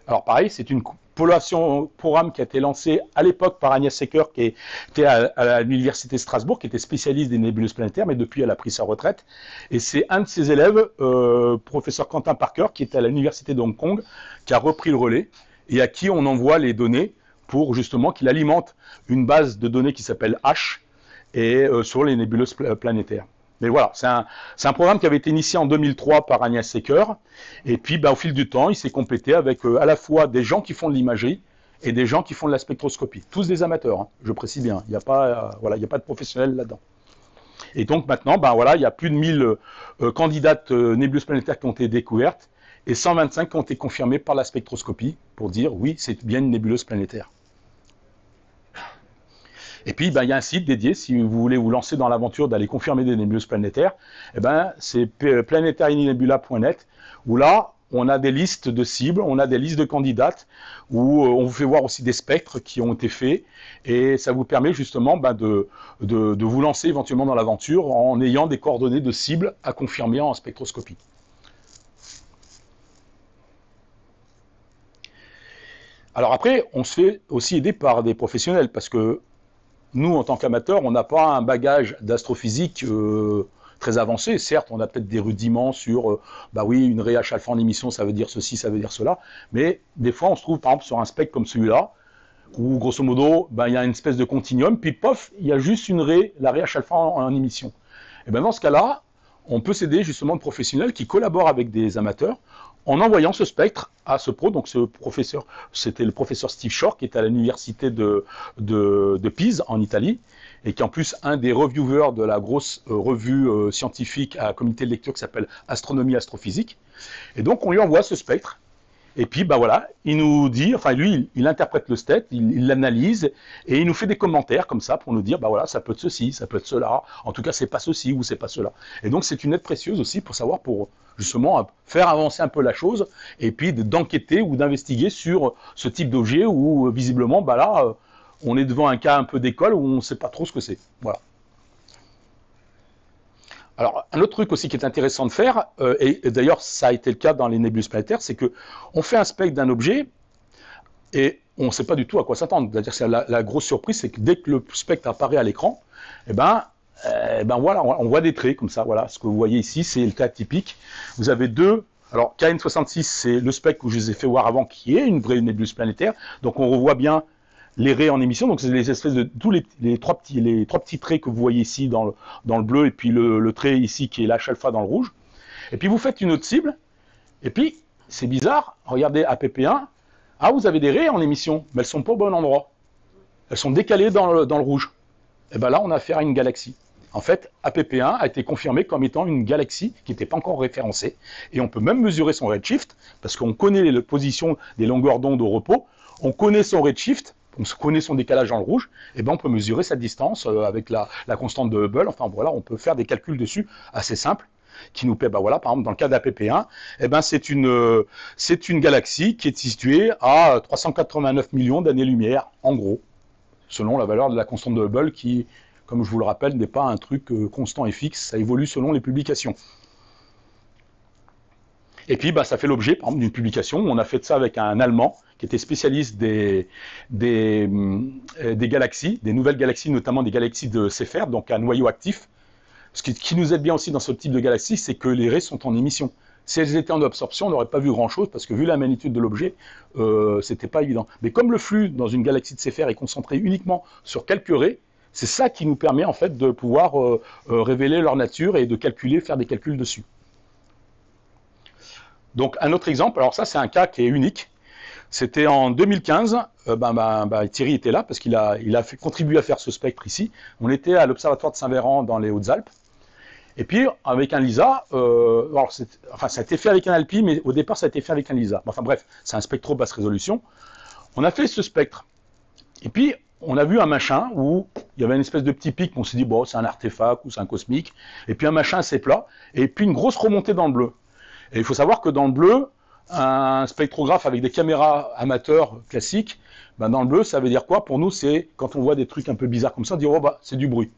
Alors pareil, c'est une programme qui a été lancée à l'époque par Agnès Secker, qui était à l'université de Strasbourg, qui était spécialiste des nébuleuses planétaires, mais depuis elle a pris sa retraite. Et c'est un de ses élèves, professeur Quentin Parker, qui était à l'université de Hong Kong, qui a repris le relais et à qui on envoie les données pour justement qu'il alimente une base de données qui s'appelle H et sur les nébuleuses planétaires. Mais voilà, c'est un programme qui avait été initié en 2003 par Agnès Secker, et puis au fil du temps, il s'est complété avec à la fois des gens qui font de l'imagerie et des gens qui font de la spectroscopie. Tous des amateurs, hein, je précise bien, il n'y a pas de professionnels là-dedans. Et donc maintenant, il y a plus de 1000 candidates nébuleuses planétaires qui ont été découvertes, et 125 qui ont été confirmées par la spectroscopie, pour dire oui, c'est bien une nébuleuse planétaire. Et puis, il y a un site dédié, si vous voulez vous lancer dans l'aventure d'aller confirmer des nébuleuses planétaires, c'est planetarinebula.net, où là, on a des listes de cibles, on a des listes de candidates, où on vous fait voir aussi des spectres qui ont été faits, et ça vous permet justement de vous lancer éventuellement dans l'aventure en ayant des coordonnées de cibles à confirmer en spectroscopie. Alors après, on se fait aussi aider par des professionnels, parce que nous, en tant qu'amateurs, on n'a pas un bagage d'astrophysique très avancé. Certes, on a peut-être des rudiments sur, oui, une raie H alpha en émission, ça veut dire ceci, ça veut dire cela. Mais des fois, on se trouve, par exemple, sur un spectre comme celui-là, où, grosso modo, il y a une espèce de continuum, puis pof, il y a juste la raie H alpha en émission. Et dans ce cas-là, on peut s'aider justement de professionnels qui collaborent avec des amateurs, en envoyant ce spectre à ce pro. Donc ce professeur, c'était le professeur Steve Shore, qui est à l'université de Pise, en Italie, et qui est en plus un des reviewers de la grosse revue scientifique à comité de lecture qui s'appelle Astronomie Astrophysique. Et donc on lui envoie ce spectre, et puis il nous dit, enfin lui, il interprète le spectre, il l'analyse, et il nous fait des commentaires comme ça pour nous dire, ça peut être ceci, ça peut être cela, en tout cas c'est pas ceci ou c'est pas cela. Et donc c'est une aide précieuse aussi pour savoir, pour justement faire avancer un peu la chose, et puis d'enquêter ou d'investiguer sur ce type d'objet où visiblement, on est devant un cas un peu d'école où on ne sait pas trop ce que c'est. Voilà. Alors, un autre truc aussi qui est intéressant de faire, et d'ailleurs ça a été le cas dans les nébuleuses planétaires, c'est qu'on fait un spectre d'un objet et on ne sait pas du tout à quoi s'attendre. C'est-à-dire que la grosse surprise, c'est que dès que le spectre apparaît à l'écran, on voit des traits comme ça. Voilà, ce que vous voyez ici, c'est le cas typique. Vous avez deux. Alors, KN66, c'est le spectre que je vous ai fait voir avant, qui est une vraie nébuleuse planétaire. Donc, on revoit bien les raies en émission, donc c'est les espèces de tous les trois petits traits que vous voyez ici dans le bleu, et puis le trait ici qui est l'H alpha dans le rouge. Et puis vous faites une autre cible, et puis c'est bizarre, regardez APP1, vous avez des raies en émission, mais elles sont pas au bon endroit. Elles sont décalées dans le rouge. Et là on a affaire à une galaxie. En fait, APP1 a été confirmé comme étant une galaxie qui n'était pas encore référencée, et on peut même mesurer son redshift, parce qu'on connaît les positions des longueurs d'onde au repos, on connaît son redshift, on connaît son décalage dans le rouge, et on peut mesurer sa distance avec la constante de Hubble. Enfin voilà, on peut faire des calculs dessus assez simples. qui nous permet, ben voilà, par exemple, dans le cas d'APP1, eh ben, c'est une galaxie qui est située à 389 millions d'années-lumière, en gros, selon la valeur de la constante de Hubble qui, comme je vous le rappelle, n'est pas un truc constant et fixe, ça évolue selon les publications. Et puis, bah, ça fait l'objet, par exemple, d'une publication où on a fait ça avec un Allemand qui était spécialiste des galaxies, des nouvelles galaxies, notamment des galaxies de Seyfert, donc un noyau actif. Ce qui nous aide bien aussi dans ce type de galaxie, c'est que les raies sont en émission. Si elles étaient en absorption, on n'aurait pas vu grand-chose, parce que vu la magnitude de l'objet, c'était pas évident. Mais comme le flux dans une galaxie de Seyfert est concentré uniquement sur quelques raies, c'est ça qui nous permet en fait de pouvoir révéler leur nature et de calculer, faire des calculs dessus. Donc un autre exemple, alors ça c'est un cas qui est unique, c'était en 2015, Thierry était là parce qu'il a contribué à faire ce spectre ici, on était à l'Observatoire de Saint-Véran dans les Hautes-Alpes, et puis avec un LISA, alors ça a été fait avec un ALPI, mais au départ ça a été fait avec un LISA, enfin bref, c'est un spectro basse résolution, on a fait ce spectre, et puis on a vu un machin où il y avait une espèce de petit pic, on s'est dit bon c'est un artefact ou c'est un cosmique, et puis un machin assez plat, et puis une grosse remontée dans le bleu. Et il faut savoir que dans le bleu, un spectrographe avec des caméras amateurs classiques, ben dans le bleu, ça veut dire quoi? Pour nous, c'est quand on voit des trucs un peu bizarres comme ça, on dit oh bah c'est du bruit.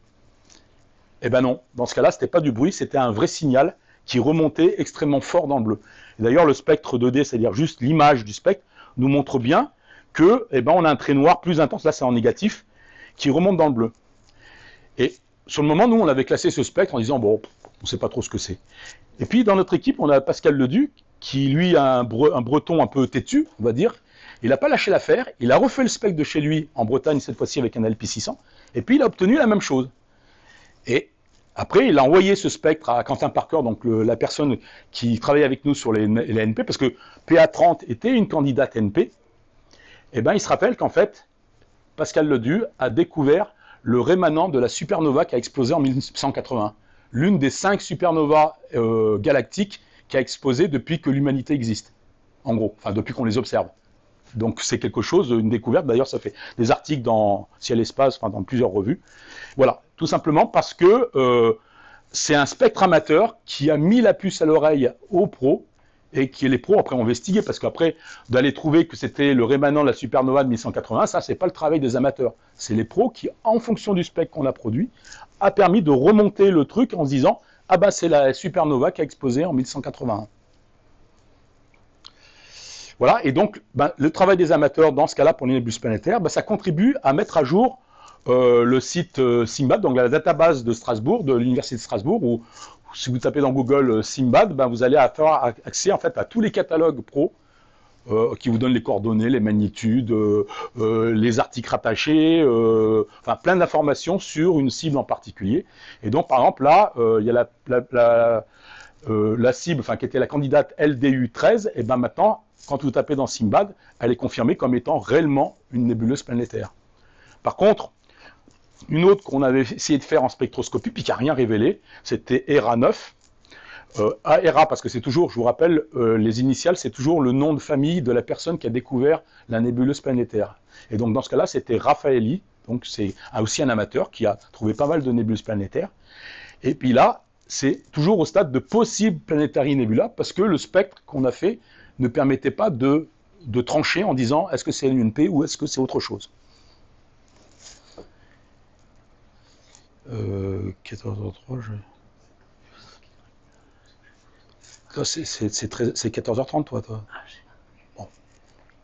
Eh ben non, dans ce cas-là, c'était pas du bruit, c'était un vrai signal qui remontait extrêmement fort dans le bleu. D'ailleurs, le spectre 2D, c'est-à-dire juste l'image du spectre, nous montre bien que, eh ben, on a un trait noir plus intense, là c'est en négatif, qui remonte dans le bleu. Et sur le moment, nous, on avait classé ce spectre en disant bon, on ne sait pas trop ce que c'est. Et puis, dans notre équipe, on a Pascal Leduc, qui, lui, a un breton un peu têtu, on va dire. Il n'a pas lâché l'affaire. Il a refait le spectre de chez lui, en Bretagne, cette fois-ci, avec un LP600. Et puis, il a obtenu la même chose. Et après, il a envoyé ce spectre à Quentin Parker, donc la personne qui travaille avec nous sur les NP, parce que PA30 était une candidate NP. Et bien, il se rappelle qu'en fait, Pascal Leduc a découvert le rémanent de la supernova qui a explosé en 1981. L'une des 5 supernovas galactiques qui a explosé depuis que l'humanité existe, en gros, enfin depuis qu'on les observe. Donc c'est quelque chose, une découverte, d'ailleurs ça fait des articles dans Ciel Espace, enfin dans plusieurs revues. Voilà, tout simplement parce que c'est un spectre amateur qui a mis la puce à l'oreille aux pros, et qui les pros après ont investigué, parce qu'après, d'aller trouver que c'était le rémanent de la supernova de 1180, ça c'est pas le travail des amateurs, c'est les pros qui, en fonction du spectre qu'on a produit, a permis de remonter le truc en se disant ah bah c'est la supernova qui a explosé en 1181. Voilà, et donc le travail des amateurs dans ce cas-là pour les nébuleuses planétaires, ça contribue à mettre à jour le site SIMBAD, donc la database de Strasbourg, de l'université de Strasbourg, où si vous tapez dans Google SIMBAD, vous allez avoir accès en fait à tous les catalogues pro qui vous donnent les coordonnées, les magnitudes, les articles rattachés, enfin plein d'informations sur une cible en particulier. Et donc par exemple là, il y a la cible, enfin qui était la candidate LDU13, et maintenant quand vous tapez dans SIMBAD, elle est confirmée comme étant réellement une nébuleuse planétaire. Par contre, une autre qu'on avait essayé de faire en spectroscopie, puis qui n'a rien révélé, c'était ERA9. ERA, parce que c'est toujours, je vous rappelle, les initiales, c'est toujours le nom de famille de la personne qui a découvert la nébuleuse planétaire. Et donc dans ce cas-là, c'était Raffaelli, donc c'est aussi un amateur qui a trouvé pas mal de nébuleuses planétaires. Et puis là, c'est toujours au stade de possible Planetary Nebula, parce que le spectre qu'on a fait ne permettait pas de trancher en disant est-ce que c'est l'UNP ou est-ce que c'est autre chose. 14h03, c'est 14h30, toi. Bon.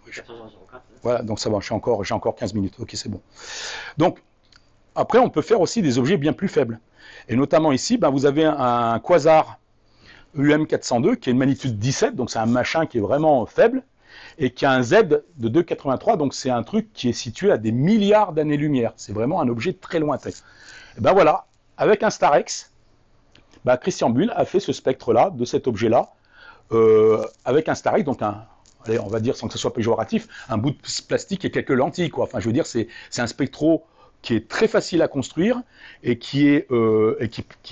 Oui, 14h04. Voilà, donc ça va, j'ai encore 15 minutes. Ok, c'est bon. Donc, après, on peut faire aussi des objets bien plus faibles. Et notamment ici, vous avez un quasar UM402 qui est une magnitude 17, donc c'est un machin qui est vraiment faible, et qui a un Z de 2,83, donc c'est un truc qui est situé à des milliards d'années-lumière. C'est vraiment un objet très lointain. Et ben voilà, avec un Starex, Christian Buhl a fait ce spectre-là, de cet objet-là, avec un Starex, donc allez, on va dire sans que ce soit péjoratif, un bout de plastique et quelques lentilles, quoi. Enfin, je veux dire, c'est un spectro qui est très facile à construire et qui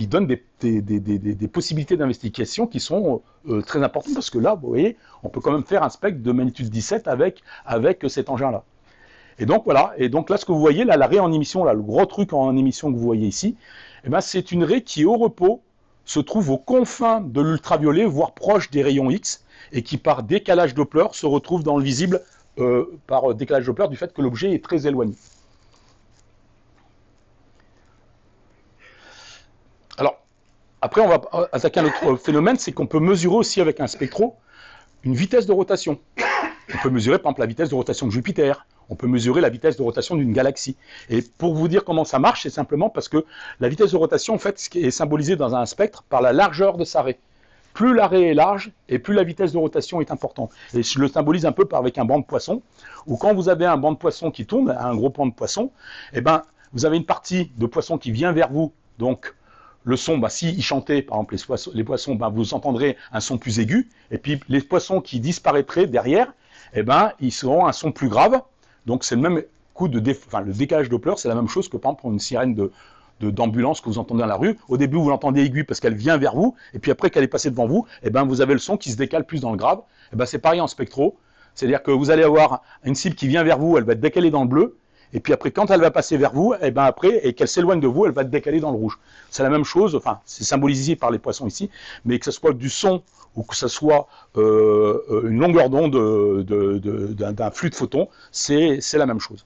donne des possibilités d'investigation qui sont très importantes, parce que là, vous voyez, on peut quand même faire un spectre de magnitude 17 avec cet engin-là. Et donc voilà, et donc là ce que vous voyez, là, la raie en émission, là, le gros truc en émission que vous voyez ici, c'est une raie qui est au repos se trouve aux confins de l'ultraviolet, voire proche des rayons X, et qui par décalage Doppler se retrouve dans le visible par décalage Doppler du fait que l'objet est très éloigné. Alors, après on va attaquer un autre phénomène, c'est qu'on peut mesurer aussi avec un spectro une vitesse de rotation. On peut mesurer par exemple la vitesse de rotation de Jupiter, on peut mesurer la vitesse de rotation d'une galaxie. Et pour vous dire comment ça marche, c'est simplement parce que la vitesse de rotation en fait est symbolisée dans un spectre par la largeur de sa raie. Plus la raie est large, et plus la vitesse de rotation est importante. Et je le symbolise un peu avec un banc de poisson, où quand vous avez un banc de poisson qui tourne, un gros banc de poisson, eh ben, vous avez une partie de poisson qui vient vers vous, donc le son, s'ils chantaient, par exemple les poissons, vous entendrez un son plus aigu, et puis les poissons qui disparaîtraient derrière, eh ben, ils seront un son plus grave, donc c'est le même coup de le décalage Doppler, c'est la même chose que par exemple pour une sirène d'ambulance que vous entendez dans la rue. Au début, vous l'entendez aiguë parce qu'elle vient vers vous, et puis après qu'elle est passée devant vous, eh ben, vous avez le son qui se décale plus dans le grave. Eh ben, c'est pareil en spectro, c'est-à-dire que vous allez avoir une cible qui vient vers vous, elle va être décalée dans le bleu, et puis après, quand elle va passer vers vous, eh ben après, et qu'elle s'éloigne de vous, elle va être décalée dans le rouge. C'est la même chose, enfin, c'est symbolisé par les poissons ici, mais que ce soit du son ou que ce soit une longueur d'onde d'un flux de photons, c'est la même chose.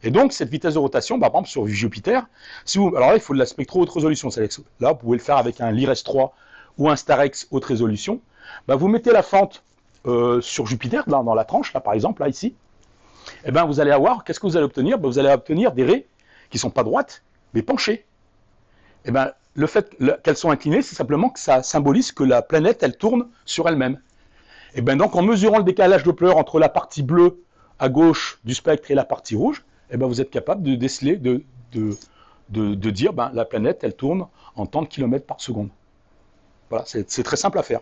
Et donc, cette vitesse de rotation, par exemple, sur Jupiter, alors là, il faut de la spectro haute résolution. Là, vous pouvez le faire avec un LIRES-3 ou un StarX haute résolution. Vous mettez la fente sur Jupiter, dans la tranche, là, par exemple, là, ici. Eh bien, vous allez avoir, qu'est-ce que vous allez obtenir? Vous allez obtenir des raies qui ne sont pas droites, mais penchées. Eh bien, le fait qu'elles sont inclinées, c'est simplement que ça symbolise que la planète, elle tourne sur elle-même. Et bien, donc, en mesurant le décalage Doppler entre la partie bleue à gauche du spectre et la partie rouge, eh ben, vous êtes capable de déceler, de dire la planète, elle tourne en tant de kilomètres par seconde. Voilà, c'est très simple à faire.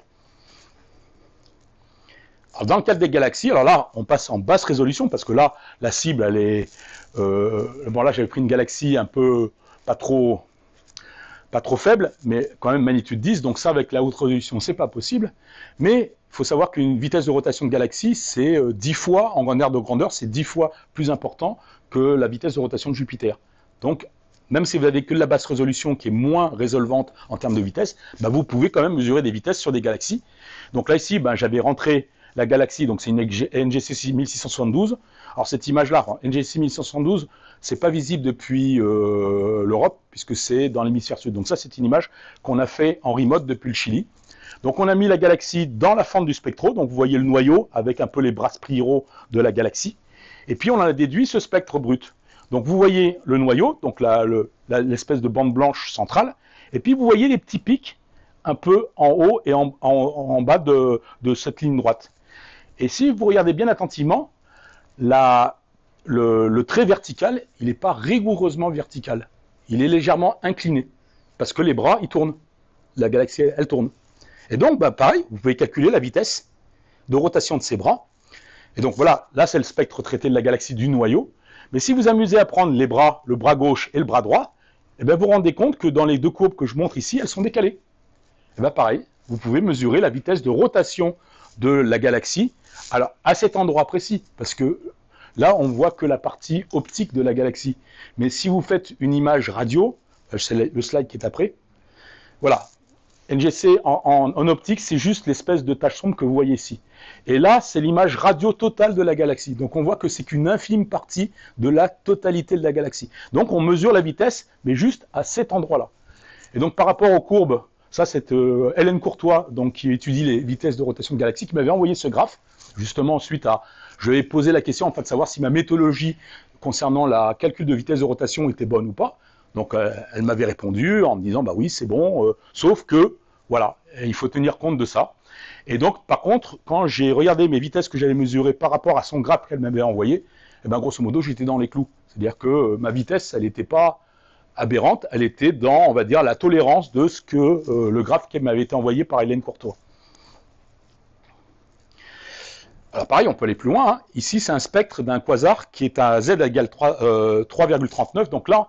Alors, dans le cadre des galaxies, alors là, on passe en basse résolution, parce que là, la cible, elle est... bon, là, j'avais pris une galaxie un peu, pas trop faible, mais quand même magnitude 10, donc ça, avec la haute résolution, c'est pas possible. Mais il faut savoir qu'une vitesse de rotation de galaxie, c'est 10 fois, en grandeur de grandeur, c'est 10 fois plus important que la vitesse de rotation de Jupiter. Donc, même si vous avez que de la basse résolution qui est moins résolvante en termes de vitesse, vous pouvez quand même mesurer des vitesses sur des galaxies. Donc là, ici, j'avais rentré la galaxie, donc c'est une NGC 1672. Alors cette image-là, NGC 1672, c'est pas visible depuis l'Europe, puisque c'est dans l'hémisphère sud. Donc ça, c'est une image qu'on a fait en remote depuis le Chili. Donc on a mis la galaxie dans la fente du spectro, donc vous voyez le noyau avec un peu les bras spiraux de la galaxie. Et puis on a déduit ce spectre brut. Donc vous voyez le noyau, donc l'espèce de bande blanche centrale, et puis vous voyez les petits pics un peu en haut et en bas de cette ligne droite. Et si vous regardez bien attentivement, le trait vertical, il n'est pas rigoureusement vertical. Il est légèrement incliné, parce que les bras, ils tournent. La galaxie, elle tourne. Et donc, pareil, vous pouvez calculer la vitesse de rotation de ces bras. Et donc voilà, là c'est le spectre traité de la galaxie du noyau. Mais si vous amusez à prendre les bras, le bras gauche et le bras droit, eh bien vous vous rendez compte que dans les deux courbes que je montre ici, elles sont décalées. Et bien pareil, vous pouvez mesurer la vitesse de rotation de la galaxie, alors à cet endroit précis, parce que là on voit que la partie optique de la galaxie. Mais si vous faites une image radio, c'est le slide qui est après, voilà. NGC en optique, c'est juste l'espèce de tache sombre que vous voyez ici. Et là, c'est l'image radio totale de la galaxie. Donc on voit que c'est qu'une infime partie de la totalité de la galaxie. Donc on mesure la vitesse, mais juste à cet endroit-là. Et donc par rapport aux courbes, ça c'est Hélène Courtois, donc, qui étudie les vitesses de rotation de galaxies, qui m'avait envoyé ce graphe, justement suite à... Je lui ai posé la question en fait, de savoir si ma méthodologie concernant la calcul de vitesse de rotation était bonne ou pas. Donc elle m'avait répondu en me disant bah oui c'est bon, sauf que voilà, il faut tenir compte de ça. Et donc par contre quand j'ai regardé mes vitesses que j'avais mesurées par rapport à son graphe qu'elle m'avait envoyé, eh ben, grosso modo j'étais dans les clous. C'est-à-dire que ma vitesse elle n'était pas aberrante, elle était dans on va dire la tolérance de ce que le graphe qui m'avait été envoyé par Hélène Courtois. Alors pareil, on peut aller plus loin. Hein. Ici c'est un spectre d'un quasar qui est à z égale 3,39. Donc là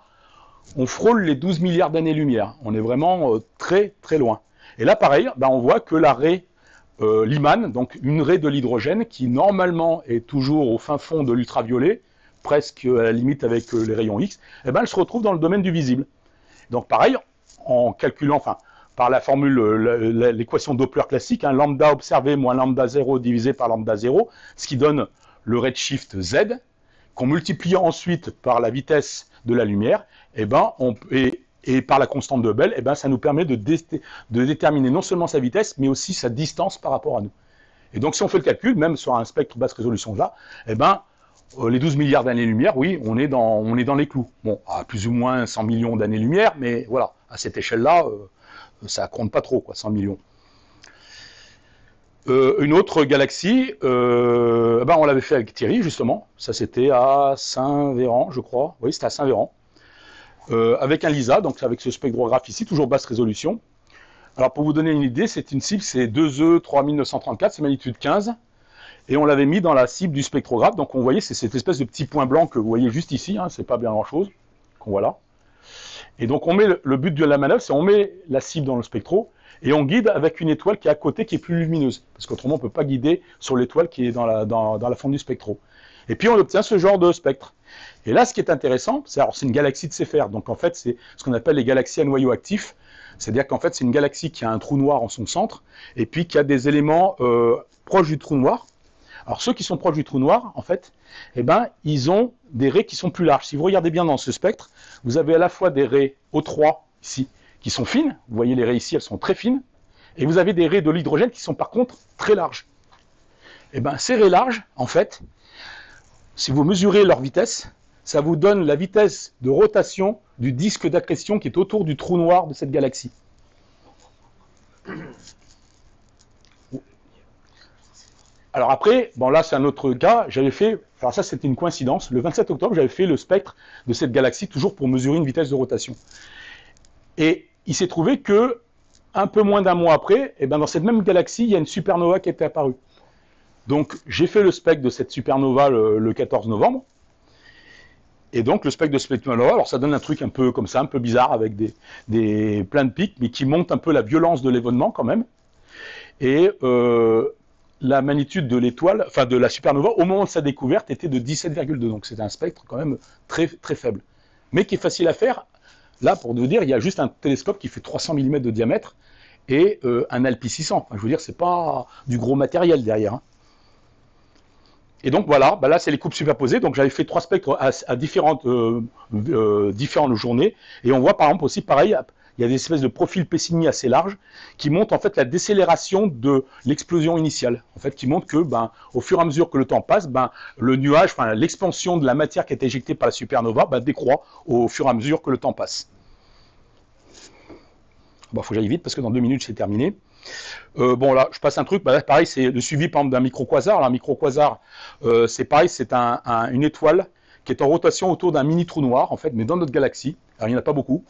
on frôle les 12 milliards d'années-lumière. On est vraiment très très loin. Et là, pareil, on voit que la raie Lyman, donc une raie de l'hydrogène, qui normalement est toujours au fin fond de l'ultraviolet, presque à la limite avec les rayons X, elle se retrouve dans le domaine du visible. Donc pareil, en calculant, par la formule, l'équation Doppler classique, hein, lambda observé moins lambda 0 divisé par lambda 0, ce qui donne le redshift Z, qu'on multiplie ensuite par la vitesse de la lumière, et par la constante de Hubble, ça nous permet de déterminer non seulement sa vitesse, mais aussi sa distance par rapport à nous. Et donc si on fait le calcul, même sur un spectre basse résolution là, les 12 milliards d'années-lumière, oui, on est dans les clous. Bon, à plus ou moins 100 millions d'années-lumière, mais voilà, à cette échelle-là, ça compte pas trop, quoi, 100 millions. Une autre galaxie, on l'avait fait avec Thierry, justement. Ça, c'était à Saint-Véran, je crois. Oui, c'était à Saint-Véran. Avec un LISA, donc avec ce spectrographe ici, toujours basse résolution. Alors, pour vous donner une idée, c'est une cible, c'est 2E 3934, c'est magnitude 15. Et on l'avait mis dans la cible du spectrographe. Donc, on voyait, c'est cette espèce de petit point blanc que vous voyez juste ici. Hein, c'est pas bien grand-chose, qu'on voit là. Et donc, on met le but de la manœuvre, c'est on met la cible dans le spectro et on guide avec une étoile qui est à côté, qui est plus lumineuse. Parce qu'autrement, on ne peut pas guider sur l'étoile qui est dans la forme du spectro. Et puis, on obtient ce genre de spectre. Et là, ce qui est intéressant, c'est une galaxie de Seyfert. Donc, en fait, c'est ce qu'on appelle les galaxies à noyau actif. C'est-à-dire qu'en fait, c'est une galaxie qui a un trou noir en son centre et puis qui a des éléments proches du trou noir. Alors, ceux qui sont proches du trou noir, en fait, ils ont des raies qui sont plus larges. Si vous regardez bien dans ce spectre, vous avez à la fois des raies O3, ici, qui sont fines. Vous voyez les raies ici, elles sont très fines. Et vous avez des raies de l'hydrogène qui sont par contre très larges. Ces raies larges, en fait, si vous mesurez leur vitesse, ça vous donne la vitesse de rotation du disque d'accrétion qui est autour du trou noir de cette galaxie. Alors après, bon là c'est un autre cas, j'avais fait, alors ça c'était une coïncidence, le 27 octobre j'avais fait le spectre de cette galaxie toujours pour mesurer une vitesse de rotation. Et il s'est trouvé que, un peu moins d'un mois après, dans cette même galaxie, il y a une supernova qui était apparue. Donc j'ai fait le spectre de cette supernova le 14 novembre, et donc le spectre de supernova, alors ça donne un truc un peu comme ça, un peu bizarre, avec plein de pics, mais qui montre un peu la violence de l'événement quand même. Et la magnitude de l'étoile, enfin de la supernova, au moment de sa découverte, était de 17,2. Donc c'était un spectre quand même très, très faible. Mais qui est facile à faire. Là, pour vous dire, il y a juste un télescope qui fait 300 mm de diamètre et un ALPI 600. Enfin, je veux dire, c'est pas du gros matériel derrière. Hein. Et donc voilà, là c'est les coupes superposées. Donc j'avais fait 3 spectres à différentes journées. Et on voit par exemple aussi pareil, il y a des espèces de profils Pessini assez larges qui montrent en fait la décélération de l'explosion initiale. En fait, qui montrent que au fur et à mesure que le temps passe, le nuage, enfin l'expansion de la matière qui est éjectée par la supernova décroît au fur et à mesure que le temps passe. Bon, faut que j'aille vite parce que dans 2 minutes c'est terminé. Bon là, je passe un truc, là, pareil, c'est le suivi par exemple d'un microquasar. Alors un microquasar, c'est pareil, c'est une étoile qui est en rotation autour d'un mini trou noir, en fait, mais dans notre galaxie. Alors il n'y en a pas beaucoup.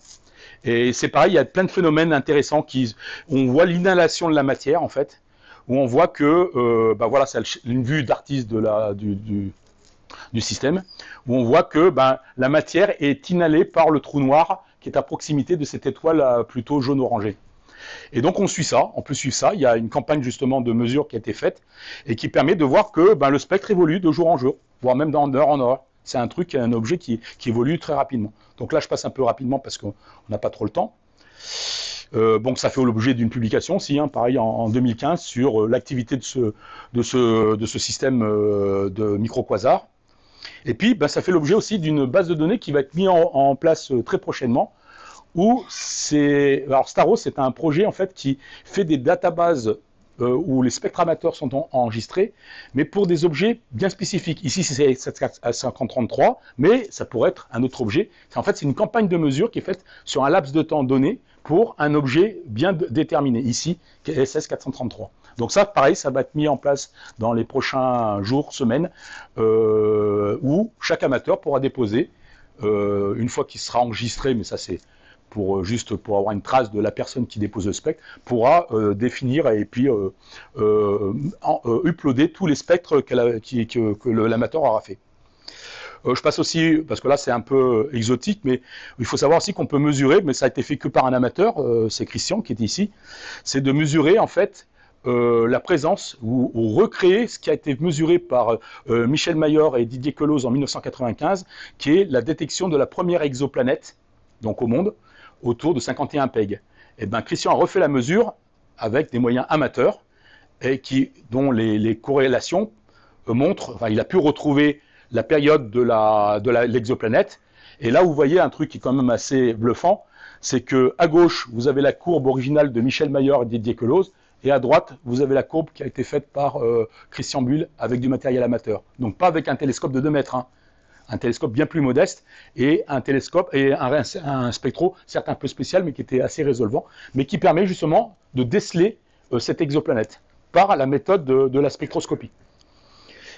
Et c'est pareil, il y a plein de phénomènes intéressants on voit l'inhalation de la matière, en fait, où on voit que, voilà, c'est une vue d'artiste du système, où on voit que la matière est inhalée par le trou noir qui est à proximité de cette étoile plutôt jaune-orangée. Et donc on suit ça, on peut suivre ça, il y a une campagne justement de mesure qui a été faite et qui permet de voir que le spectre évolue de jour en jour, voire même d'heure en heure. C'est un objet qui évolue très rapidement. Donc là je passe un peu rapidement parce qu'on n'a pas trop le temps. Donc ça fait l'objet d'une publication aussi, pareil en 2015, sur l'activité de ce système de microquasars. Et puis ça fait l'objet aussi d'une base de données qui va être mise en place très prochainement. Alors Staros, c'est un projet en fait qui fait des databases où les spectres amateurs sont enregistrés, mais pour des objets bien spécifiques. Ici, c'est 5033, mais ça pourrait être un autre objet. En fait, c'est une campagne de mesure qui est faite sur un laps de temps donné pour un objet bien déterminé. Ici, SS 433. Donc ça, pareil, ça va être mis en place dans les prochains jours, semaines, où chaque amateur pourra déposer, une fois qu'il sera enregistré, mais ça c'est juste pour avoir une trace de la personne qui dépose le spectre, pourra définir et puis uploader tous les spectres que l'amateur aura fait. Je passe aussi, parce que là c'est un peu exotique, mais il faut savoir aussi qu'on peut mesurer, mais ça a été fait que par un amateur, c'est Christian qui est ici, c'est de mesurer en fait la présence ou recréer ce qui a été mesuré par Michel Mayor et Didier Queloz en 1995, qui est la détection de la première exoplanète, donc au monde, autour de 51 PEG. Et ben Christian a refait la mesure avec des moyens amateurs et dont les corrélations montrent, enfin, il a pu retrouver la période de l'exoplanète. Et là, vous voyez un truc qui est quand même assez bluffant, c'est que à gauche, vous avez la courbe originale de Michel Mayer et Didier Queloz, et à droite, vous avez la courbe qui a été faite par Christian Buhl avec du matériel amateur. Donc pas avec un télescope de 2 mètres, hein. Un télescope bien plus modeste, et un télescope et un spectro, certes un peu spécial, mais qui était assez résolvant, mais qui permet justement de déceler cette exoplanète par la méthode de la spectroscopie.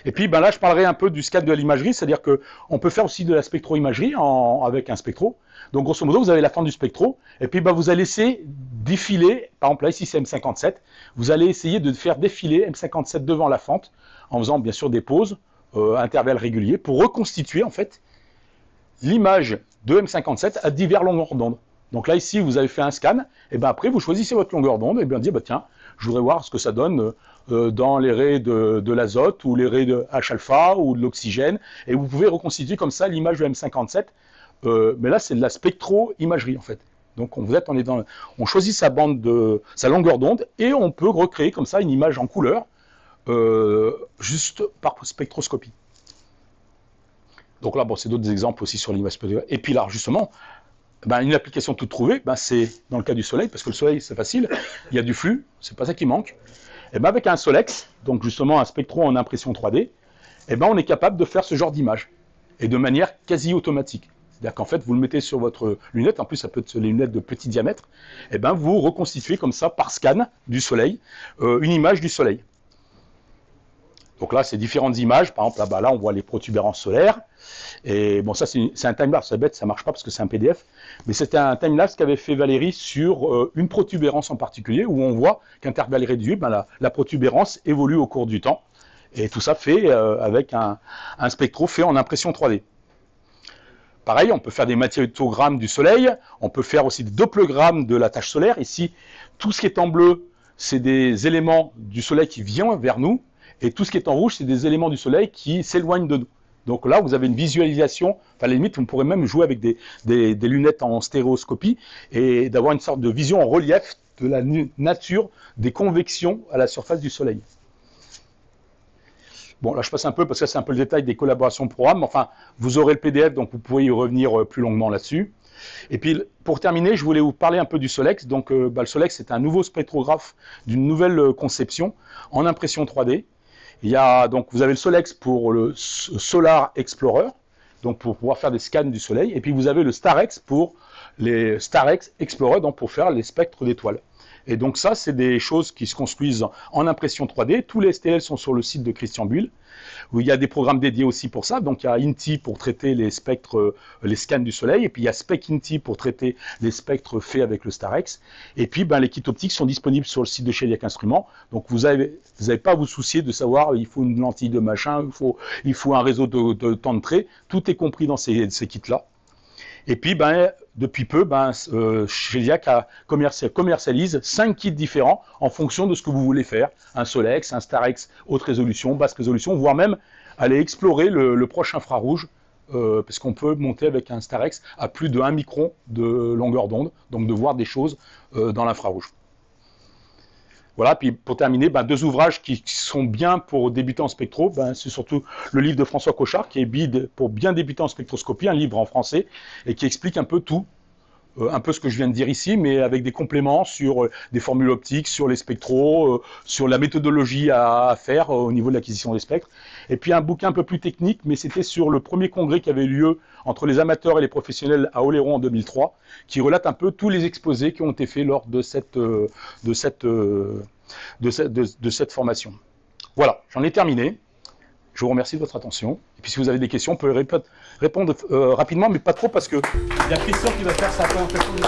Et puis ben là, je parlerai un peu du scan de l'imagerie, c'est-à-dire qu'on peut faire aussi de la spectro-imagerie avec un spectro. Donc grosso modo, vous avez la forme du spectro, et puis ben, vous allez essayer défiler, par exemple là ici c'est M57, vous allez essayer de faire défiler M57 devant la fente, en faisant bien sûr des pauses, intervalles réguliers, pour reconstituer en fait l'image de M57 à divers longueurs d'onde. Donc là ici, vous avez fait un scan, et ben après vous choisissez votre longueur d'onde, et bien dites, bah, tiens, je voudrais voir ce que ça donne dans les raies de l'azote, ou les raies de H-alpha, ou de l'oxygène, et vous pouvez reconstituer comme ça l'image de M57, mais là c'est de la spectro-imagerie en fait. Donc on choisit sa longueur d'onde, et on peut recréer comme ça une image en couleur, juste par spectroscopie. Donc là, bon, c'est d'autres exemples aussi sur l'image spectrale. Et puis là, justement, ben, une application toute trouvée, ben, c'est dans le cas du Soleil, parce que le Soleil, c'est facile, il y a du flux, c'est pas ça qui manque. Et ben, avec un Solex, donc justement un spectro en impression 3D, et ben, on est capable de faire ce genre d'image, et de manière quasi automatique. C'est-à-dire qu'en fait, vous le mettez sur votre lunette, en plus ça peut être les lunettes de petit diamètre, et ben, vous reconstituez comme ça, par scan du Soleil, une image du Soleil. Donc là, c'est différentes images. Par exemple, là, on voit les protubérances solaires. Et bon, ça, c'est un timelapse. C'est bête, ça ne marche pas parce que c'est un PDF. Mais c'était un timelapse qu'avait fait Valérie sur une protubérance en particulier, où on voit qu'intervalle réduit, ben, la protubérance évolue au cours du temps. Et tout ça fait avec un spectro fait en impression 3D. Pareil, on peut faire des magnétogrammes du Soleil. On peut faire aussi des doppelogrammes de la tache solaire. Ici, tout ce qui est en bleu, c'est des éléments du Soleil qui viennent vers nous. Et tout ce qui est en rouge, c'est des éléments du Soleil qui s'éloignent de nous. Donc là, vous avez une visualisation, enfin à la limite, on pourrait même jouer avec des lunettes en stéréoscopie et d'avoir une sorte de vision en relief de la nature des convections à la surface du Soleil. Bon, là, je passe un peu, parce que c'est un peu le détail des collaborations programmes. Enfin, vous aurez le PDF, donc vous pourrez y revenir plus longuement là-dessus. Et puis, pour terminer, je voulais vous parler un peu du Solex. Donc, le Solex, c'est un nouveau spectrographe d'une nouvelle conception en impression 3D. Donc, vous avez le Solex pour le Solar Explorer, donc pour pouvoir faire des scans du Soleil, et puis vous avez le Starex pour les Starex Explorer, donc pour faire les spectres d'étoiles. Et donc ça, c'est des choses qui se construisent en impression 3D. Tous les STL sont sur le site de Christian Buhl, où il y a des programmes dédiés aussi pour ça. Donc il y a INTI pour traiter les spectres, les scans du Soleil, et puis il y a SpecINTI pour traiter les spectres faits avec le Starex. Et puis ben, les kits optiques sont disponibles sur le site de Cheliac Instruments. Donc vous n'avez pas à vous soucier de savoir il faut une lentille de machin, il faut un réseau de temps de trait. Tout est compris dans ces kits-là. Et puis, ben, depuis peu, Cheliac commercialise 5 kits différents en fonction de ce que vous voulez faire. Un Solex, un Starex, haute résolution, basse résolution, voire même aller explorer le proche infrarouge, parce qu'on peut monter avec un Starex à plus de 1 micron de longueur d'onde, donc de voir des choses dans l'infrarouge. Voilà, puis pour terminer, 2 ouvrages qui sont bien pour débutants en spectro. C'est surtout le livre de François Cochard, qui est BID pour bien débuter en spectroscopie, un livre en français, et qui explique un peu tout, un peu ce que je viens de dire ici, mais avec des compléments sur des formules optiques, sur les spectros, sur la méthodologie à faire au niveau de l'acquisition des spectres. Et puis un bouquin un peu plus technique, mais c'était sur le premier congrès qui avait eu lieu entre les amateurs et les professionnels à Oléron en 2003, qui relate un peu tous les exposés qui ont été faits lors de cette formation. Voilà, j'en ai terminé. Je vous remercie de votre attention. Et puis si vous avez des questions, vous pouvez répondre rapidement, mais pas trop, parce qu'il y a Christian qui va faire sa présentation de